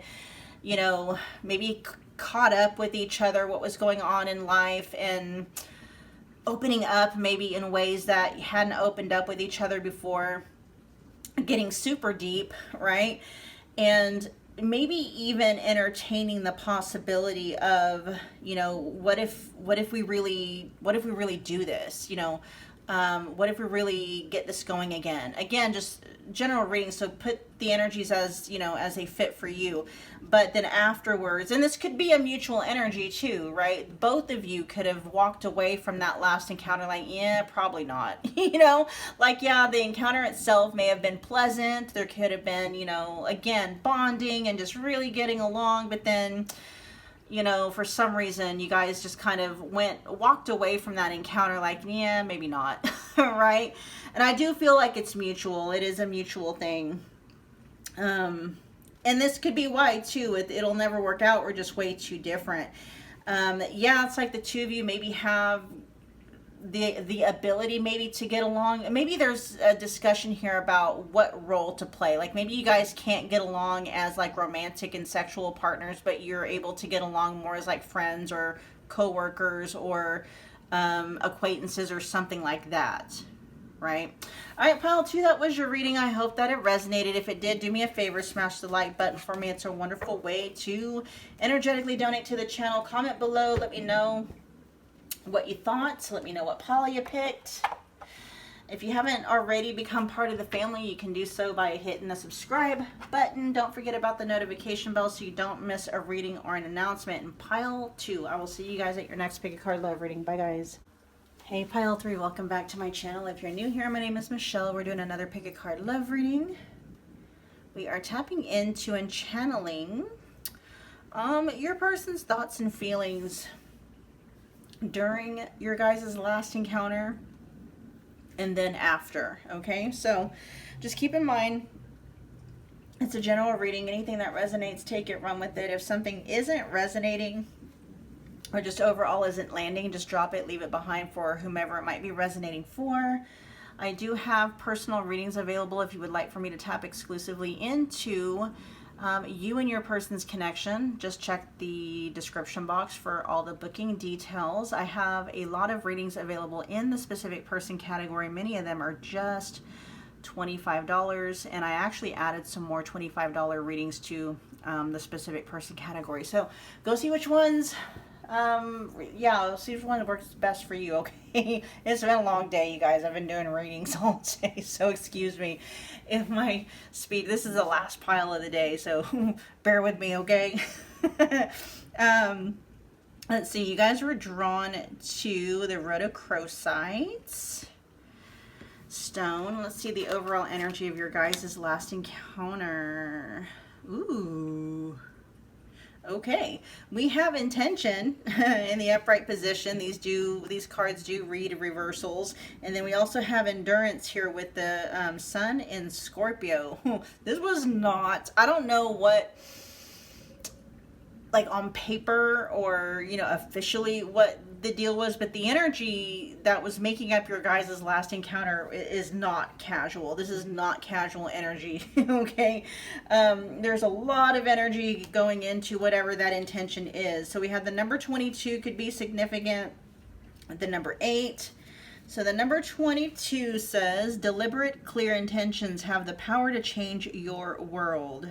maybe caught up with each other, what was going on in life, and opening up maybe in ways that hadn't opened up with each other before, getting super deep, right? And maybe even entertaining the possibility of, what if we really do this, what if we really get this going again, just general reading. So put the energies as, as a fit for you. But then afterwards, and this could be a mutual energy too, right? Both of you could have walked away from that last encounter like, yeah, probably not. The encounter itself may have been pleasant. There could have been, again, bonding and just really getting along. But then, for some reason, you guys just kind of walked away from that encounter like, yeah, maybe not, right? And I do feel like it's mutual. It is a mutual thing. And this could be why, too. It'll never work out. We're just way too different. It's like the two of you maybe have the ability maybe to get along. Maybe there's a discussion here about what role to play. Like maybe you guys can't get along as like romantic and sexual partners, but you're able to get along more as like friends or co-workers or acquaintances or something like that, right? All right, pile 2, that was your reading. I hope that it resonated. If it did, do me a favor, smash the like button for me. It's a wonderful way to energetically donate to the channel. Comment below, let me know what you thought. Let me know what pile you picked. If you haven't already become part of the family, you can do so by hitting the subscribe button. Don't forget about the notification bell so you don't miss a reading or an announcement. And pile 2, I will see you guys at your next Pick a Card Love reading. Bye, guys. Hey, pile 3, welcome back to my channel. If you're new here, my name is Michelle. We're doing another Pick a Card Love reading. We are tapping into and channeling your person's thoughts and feelings during your guys' last encounter and then after, okay? So just keep in mind, it's a general reading. Anything that resonates, take it, run with it. If something isn't resonating or just overall isn't landing, just drop it, leave it behind for whomever it might be resonating for. I do have personal readings available if you would like for me to tap exclusively into you and your person's connection. Just check the description box for all the booking details. I have a lot of readings available in the specific person category. Many of them are just $25, and I actually added some more $25 readings to the specific person category. So go see which ones, see which one works best for you, okay? It's been a long day, you guys. I've been doing readings all day, so excuse me if my speed, this is the last pile of the day, so bear with me, okay? Let's see, you guys were drawn to the Rhodochrosite stone. Let's see the overall energy of your guys' last encounter. Ooh. Okay, we have intention in the upright position. These cards do read reversals, and then we also have endurance here with the sun in Scorpio. This was not, I don't know what, like on paper or officially what the deal was, but the energy that was making up your guys' last encounter is not casual. This is not casual energy. Okay, there's a lot of energy going into whatever that intention is. So we have the number 22 could be significant, the number 8. So the number 22 says deliberate, clear intentions have the power to change your world.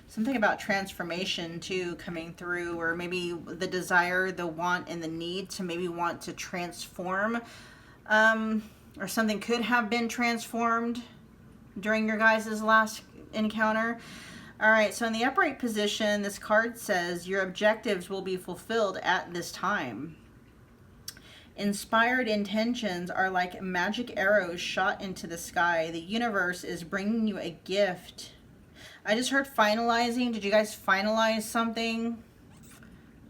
Something about transformation too coming through, or maybe the desire, the want, and the need to maybe want to transform, or something could have been transformed during your guys' last encounter. All right, so in the upright position, this card says your objectives will be fulfilled at this time. Inspired intentions are like magic arrows shot into the sky. The universe is bringing you a gift I just heard finalizing. Did you guys finalize something?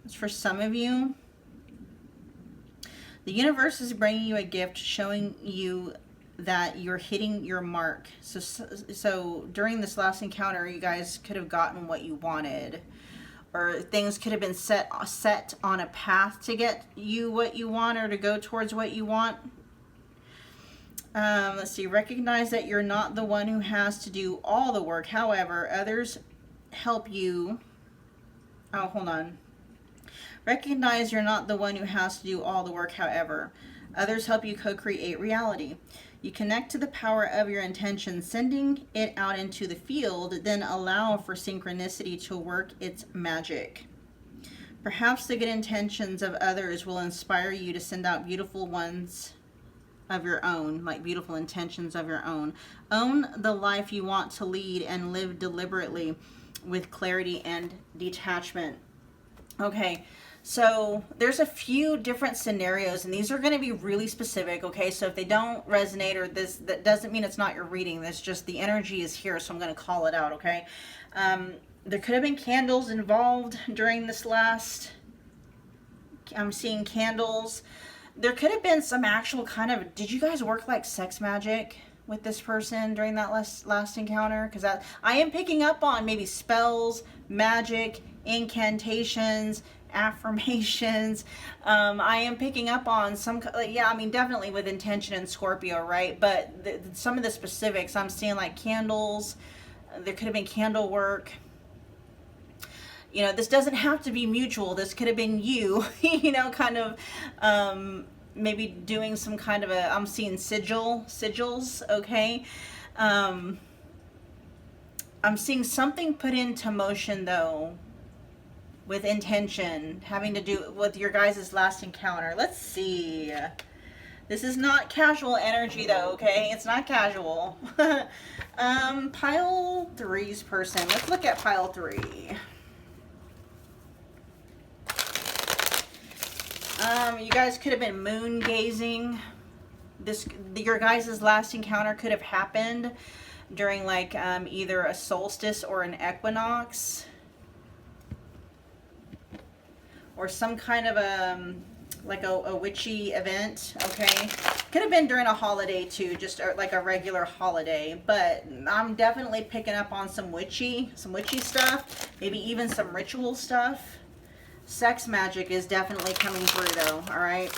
It's for some of you. The universe is bringing you a gift showing you that you're hitting your mark. So during this last encounter, you guys could have gotten what you wanted, or things could have been set on a path to get you what you want, or to go towards what you want. Let's see. Recognize that you're not the one who has to do all the work. However, others help you. Oh, hold on. Recognize you're not the one who has to do all the work. However, others help you co-create reality. You connect to the power of your intention, sending it out into the field, then allow for synchronicity to work its magic. Perhaps the good intentions of others will inspire you to send out beautiful ones of your own, like beautiful intentions of your own. Own the life you want to lead and live deliberately with clarity and detachment. Okay. So there's a few different scenarios, and these are going to be really specific, okay? So if they don't resonate, or this, that doesn't mean it's not your reading. That's just the energy is here, so I'm going to call it out, okay? There could have been candles involved during this last, I'm seeing candles. There could have been some actual kind of, did you guys work like sex magic with this person during that last encounter? Because I am picking up on maybe spells, magic, incantations, affirmations. I am picking up on some, yeah, I mean, definitely with intention and Scorpio, right? But some of the specifics, I'm seeing like candles. There could have been candle work. You know, this doesn't have to be mutual. This could have been you, you know, kind of maybe doing some kind of a, I'm seeing sigils, okay? I'm seeing something put into motion, though, with intention, having to do with your guys' last encounter. Let's see. This is not casual energy, though, okay? It's not casual. Pile 3's person. Let's look at pile 3. You guys could have been moon gazing. Your guys' last encounter could have happened during like either a solstice or an equinox, or some kind of like a witchy event, okay? Could have been during a holiday too, just like a regular holiday, but I'm definitely picking up on some witchy stuff, maybe even some ritual stuff. Sex magic is definitely coming through though, all right?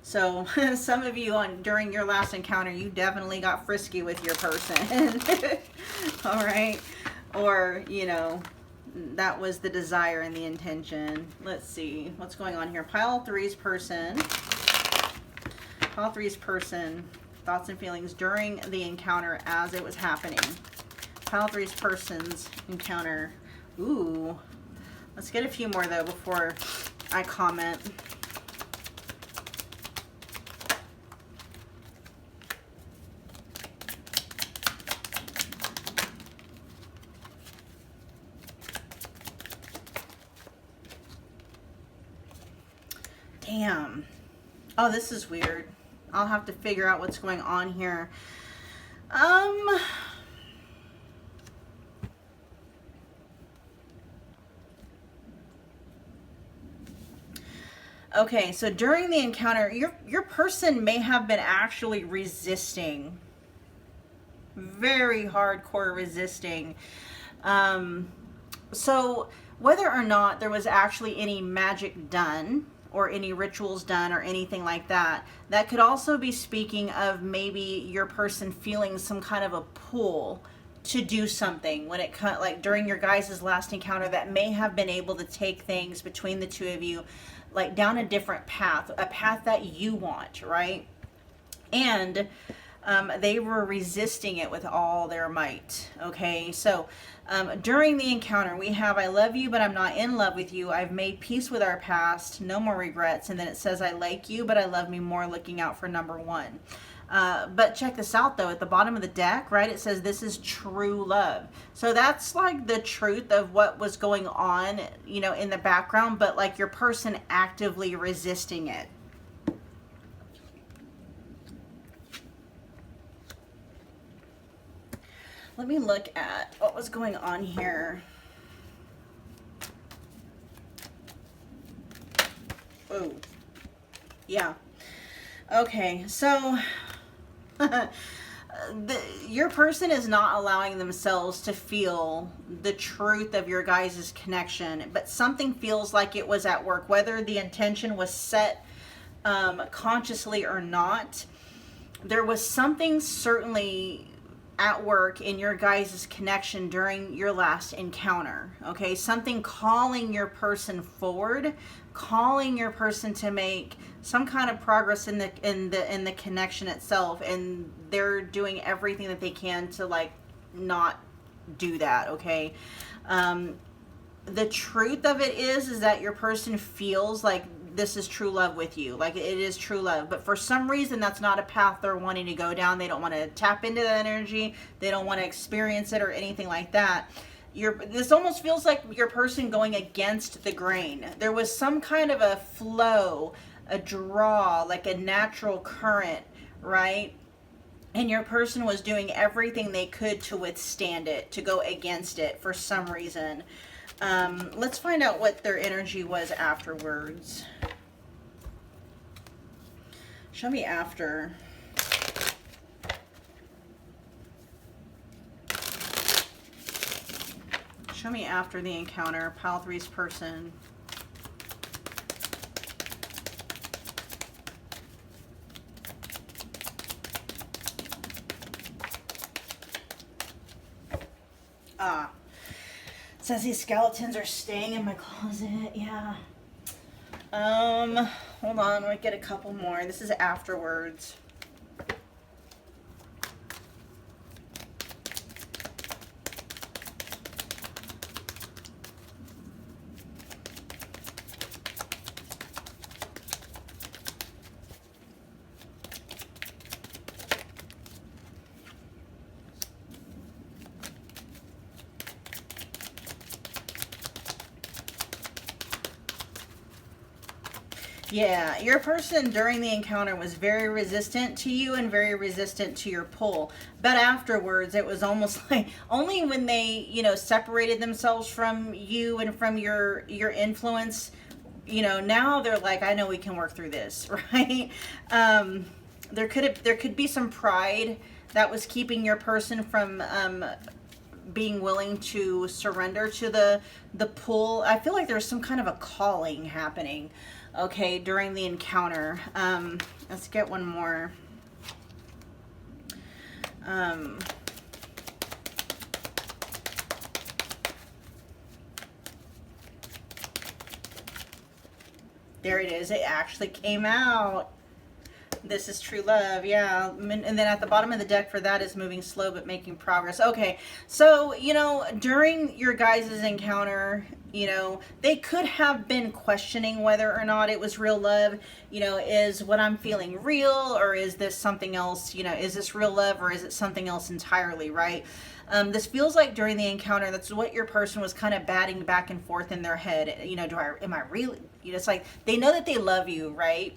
So some of you during your last encounter, you definitely got frisky with your person. All right? Or, you know, that was the desire and the intention. Let's see what's going on here. Pile 3's person. Pile 3's person. Thoughts and feelings during the encounter as it was happening. Pile 3's person's encounter. Ooh. Let's get a few more, though, before I comment. Damn. Oh, this is weird. I'll have to figure out what's going on here. Okay, so during the encounter, your person may have been actually resisting. Very hardcore resisting. So whether or not there was actually any magic done, or any rituals done, or anything like that, that could also be speaking of maybe your person feeling some kind of a pull to do something when it like during your guys' last encounter, that may have been able to take things between the two of you like down a different path, a path that you want, right? And they were resisting it with all their might. Okay, so during the encounter, we have, I love you, but I'm not in love with you. I've made peace with our past. No more regrets. And then it says, I like you, but I love me more, looking out for number one. But check this out, though. At the bottom of the deck, right, it says this is true love. So that's like the truth of what was going on, you know, in the background, but like your person actively resisting it. Let me look at what was going on here. Oh, yeah. Okay, so your person is not allowing themselves to feel the truth of your guys' connection, but something feels like it was at work, whether the intention was set consciously or not. There was something certainly at work in your guys' connection during your last encounter. Okay, something calling your person forward, calling your person to make some kind of progress in the connection itself, and they're doing everything that they can to like not do that. Okay, the truth of it is that your person feels like this is true love with you, like it is true love, but for some reason that's not a path they're wanting to go down. They don't want to tap into that energy, they don't want to experience it or anything like that. This almost feels like your person going against the grain. There was some kind of a flow, a draw, like a natural current, right? And your person was doing everything they could to withstand it, to go against it for some reason. Let's find out what their energy was afterwards. Show me after. Show me after the encounter, Pile 3's person. It says these skeletons are staying in my closet. Yeah. Hold on, we get a couple more. This is afterwards. Yeah, your person during the encounter was very resistant to you and very resistant to your pull. But afterwards, it was almost like only when they, separated themselves from you and from your influence, now they're like, I know we can work through this, right? There could be some pride that was keeping your person from being willing to surrender to the pull. I feel like there's some kind of a calling happening, okay, during the encounter. Let's get one more. There it is. It actually came out. This is true love. Yeah. And then at the bottom of the deck for that is moving slow but making progress. Okay. So, during your guys' encounter, they could have been questioning whether or not it was real love. Is what I'm feeling real, or is this something else? Is this real love, or is it something else entirely, right? This feels like during the encounter, that's what your person was kind of batting back and forth in their head. Am I really, it's like they know that they love you, right?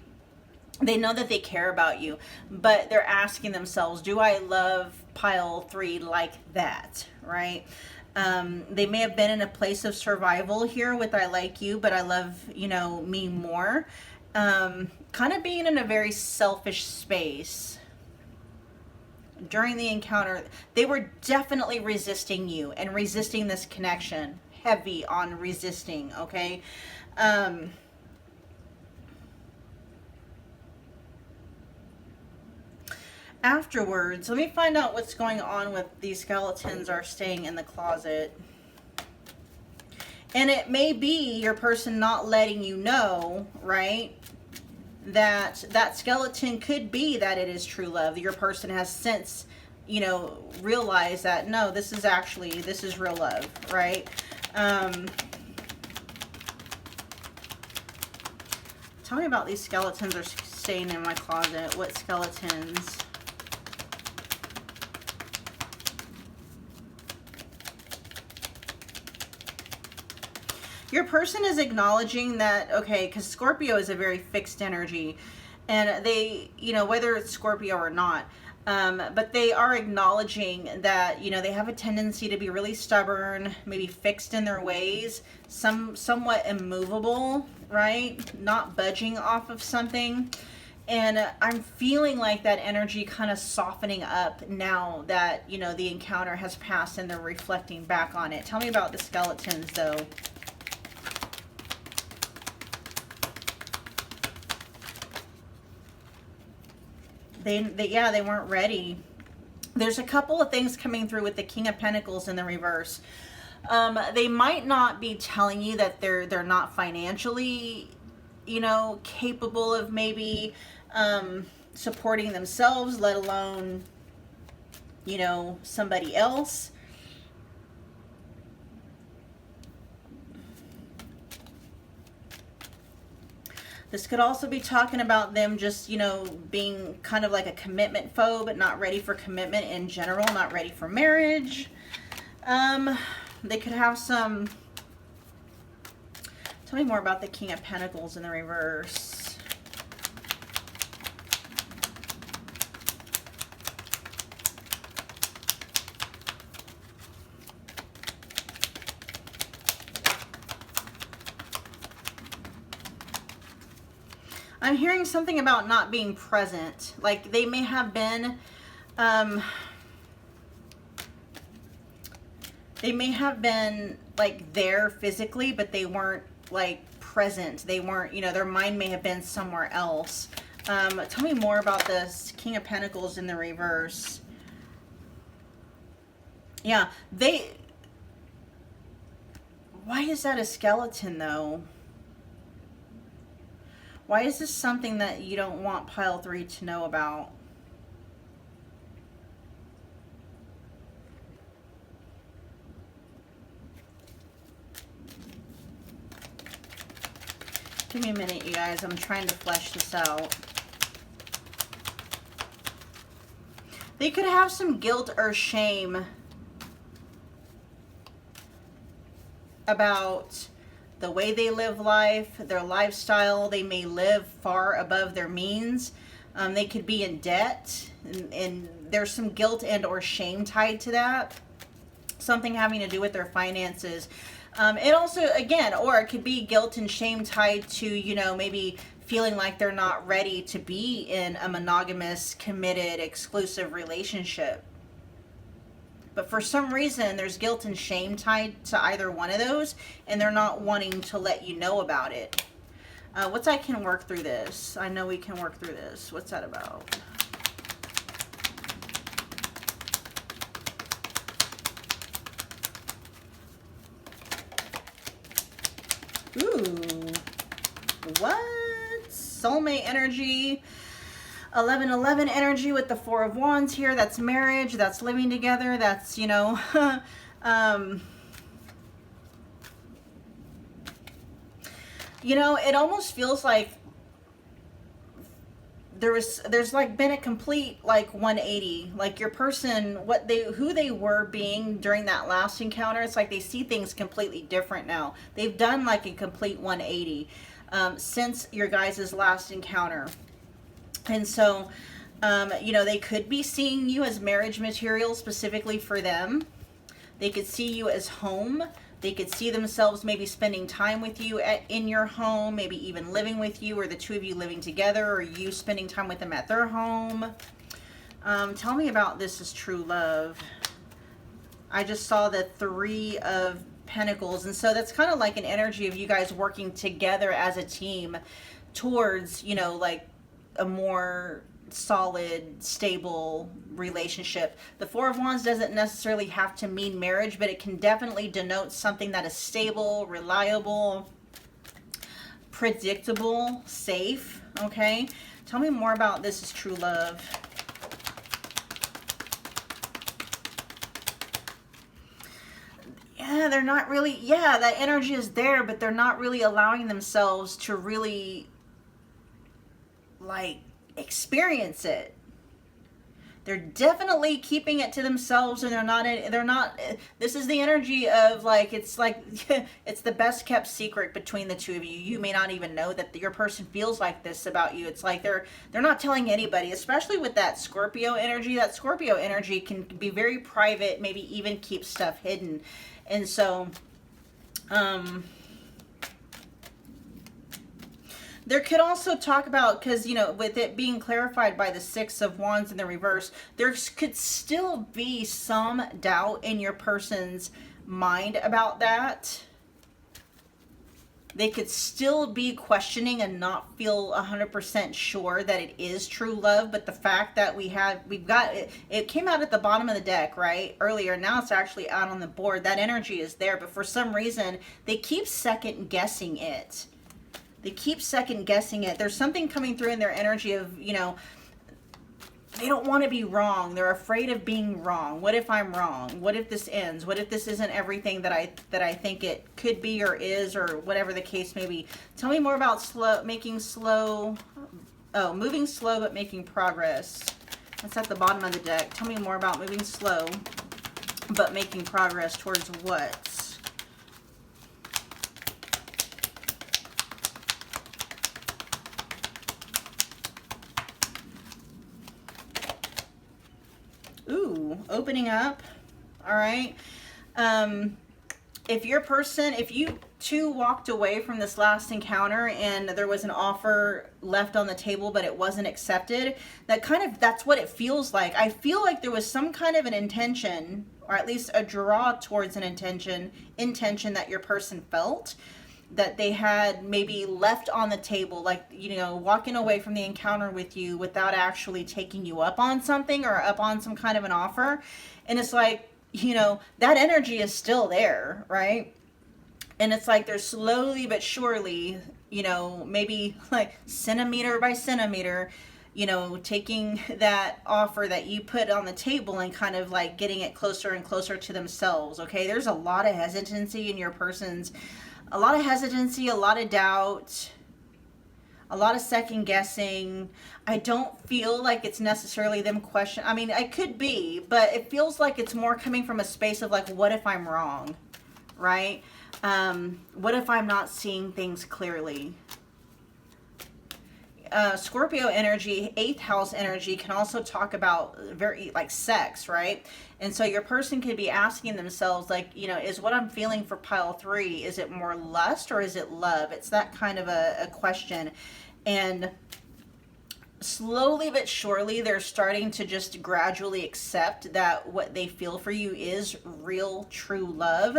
They know that they care about you, but they're asking themselves, do I love Pile 3 like that, right? They may have been in a place of survival here with I like you, but I love, me more. Kind of being in a very selfish space. During the encounter, they were definitely resisting you and resisting this connection. Heavy on resisting, okay? Afterwards, let me find out what's going on with these skeletons are staying in the closet. And it may be your person not letting you know, right, that skeleton could be that it is true love. Your person has since, realized that, no, this is real love, right? Tell me about these skeletons are staying in my closet. What skeletons? Your person is acknowledging that, okay, because Scorpio is a very fixed energy, and they, whether it's Scorpio or not, But they are acknowledging that, you know, they have a tendency to be really stubborn, maybe fixed in their ways, somewhat immovable, right? Not budging off of something. And I'm feeling like that energy kind of softening up now that, you know, the encounter has passed and they're reflecting back on it. Tell me about the skeletons, though. They weren't ready. There's a couple of things coming through with the King of Pentacles in the reverse. They might not be telling you that they're not financially, you know, capable of maybe supporting themselves, let alone, you know, somebody else. This could also be talking about them just, you know, being kind of like a commitment phobe, not ready for commitment in general, not ready for marriage. They could have some... Tell me more about the King of Pentacles in the reverse. I'm hearing something about not being present. Like they may have been, like there physically, but they weren't like present. They weren't, you know, their mind may have been somewhere else. Tell me more about this King of Pentacles in the reverse. Yeah, why is that a skeleton though? Why is this something that you don't want pile 3 to know about? Give me a minute, you guys. I'm trying to flesh this out. They could have some guilt or shame about the way they live life, their lifestyle. They may live far above their means. They could be in debt, and there's some guilt and or shame tied to that. Something having to do with their finances. It also, again, or it could be guilt and shame tied to, you know, maybe feeling like they're not ready to be in a monogamous, committed, exclusive relationship. But for some reason, there's guilt and shame tied to either one of those, and they're not wanting to let you know about it. I can work through this. I know we can work through this. What's that about? Ooh. What? Soulmate energy. 11-11 energy with the 4 of Wands here. That's marriage. That's living together. That's, you know, you know, it almost feels like there's like been a complete like 180. Like your person, who they were being during that last encounter, it's like they see things completely different now. They've done like a complete 180 since your guys' last encounter. And so, you know, they could be seeing you as marriage material specifically for them. They could see you as home. They could see themselves maybe spending time with you in your home, maybe even living with you, or the two of you living together, or you spending time with them at their home. Tell me about this is true love. I just saw the 3 of Pentacles. And so that's kind of like an energy of you guys working together as a team towards, you know, like a more solid, stable relationship. The 4 of Wands doesn't necessarily have to mean marriage, but it can definitely denote something that is stable, reliable, predictable, safe. Okay, tell me more about this is true love. Yeah, they're not really, yeah, that energy is there, but they're not really allowing themselves to really like experience it. They're definitely keeping it to themselves, and this is the energy of like, it's it's the best kept secret between the two of you. You may not even know that your person feels like this about you. It's like they're not telling anybody, especially with that Scorpio energy. That Scorpio energy can be very private, maybe even keep stuff hidden. And so there could also talk about, because, you know, with it being clarified by the Six of Wands in the reverse, there could still be some doubt in your person's mind about that. They could still be questioning and not feel 100% sure that it is true love. But the fact that we've got it, it came out at the bottom of the deck, right? Earlier. Now it's actually out on the board. That energy is there, but for some reason, they keep second guessing it. They keep second guessing it. There's something coming through in their energy of, you know, they don't want to be wrong. They're afraid of being wrong. What if I'm wrong? What if this ends? What if this isn't everything that I think it could be or is, or whatever the case may be? Tell me more about moving slow but making progress. That's at the bottom of the deck. Tell me more about moving slow but making progress towards what? Ooh, opening up. All right. If you two walked away from this last encounter and there was an offer left on the table but it wasn't accepted, that's what it feels like. I feel like there was some kind of an intention, or at least a draw towards an intention that your person felt, that they had maybe left on the table, like, you know, walking away from the encounter with you without actually taking you up on something or up on some kind of an offer. And it's like, you know, that energy is still there, right? And it's like they're slowly but surely, you know, maybe like centimeter by centimeter, you know, taking that offer that you put on the table and kind of like getting it closer and closer to themselves. Okay, there's a lot of hesitancy in your person's, a lot of hesitancy, a lot of doubt, a lot of second guessing. I don't feel like it's necessarily them question. I mean, it could be, but it feels like it's more coming from a space of like, what if I'm wrong, right? What if I'm not seeing things clearly? Scorpio energy, 8th house energy, can also talk about very like sex, right? And so your person could be asking themselves, like, you know, is what I'm feeling for pile 3, is it more lust or is it love? It's that kind of a question. And slowly but surely, they're starting to just gradually accept that what they feel for you is real, true love.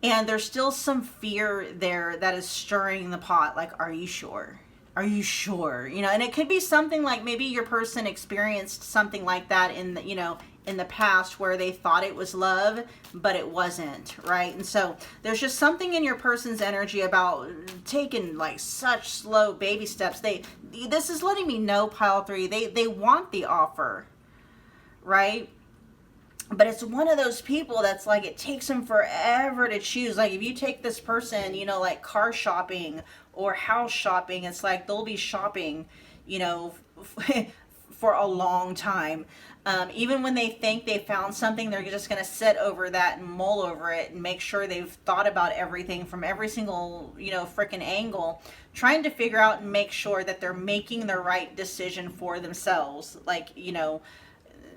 And there's still some fear there that is stirring the pot. Like, are you sure? Are you sure? You know, and it could be something like maybe your person experienced something like that in the, you know, in the past where they thought it was love, but it wasn't, right? And so there's just something in your person's energy about taking like such slow baby steps. This is letting me know, pile 3, they want the offer, right? But it's one of those people that's like, it takes them forever to choose. Like if you take this person, you know, like car shopping or house shopping, it's like they'll be shopping, you know, for a long time. Even when they think they found something, they're just going to sit over that and mull over it and make sure they've thought about everything from every single, you know, freaking angle, trying to figure out and make sure that they're making the right decision for themselves. Like, you know,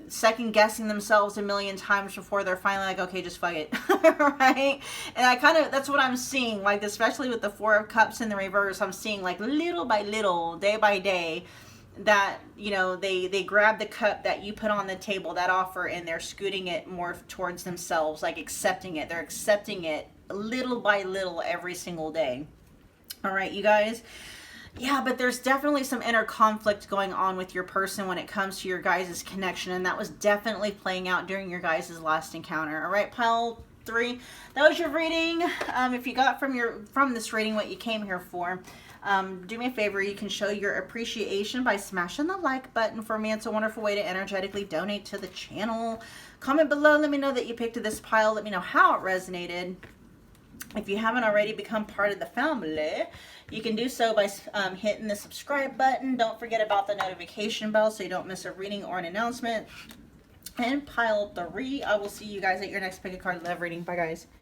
second guessing themselves a million times before they're finally like, okay, just fuck it. Right? And that's what I'm seeing, like, especially with the 4 of Cups in the reverse, I'm seeing like little by little, day by day, that, you know, they grab the cup that you put on the table, that offer, and they're scooting it more towards themselves, like accepting it. They're accepting it little by little every single day. All right, you guys. Yeah, but there's definitely some inner conflict going on with your person when it comes to your guys' connection, and that was definitely playing out during your guys' last encounter. All right, pile 3, that was your reading. If you got from this reading what you came here for, do me a favor, you can show your appreciation by smashing the like button for me. It's a wonderful way to energetically donate to the channel. Comment below, let me know that you picked this pile, let me know how it resonated. If you haven't already become part of the family, you can do so by hitting the subscribe button. Don't forget about the notification bell so you don't miss a reading or an announcement. And pile 3, I will see you guys at your next pick a card love reading. Bye, guys.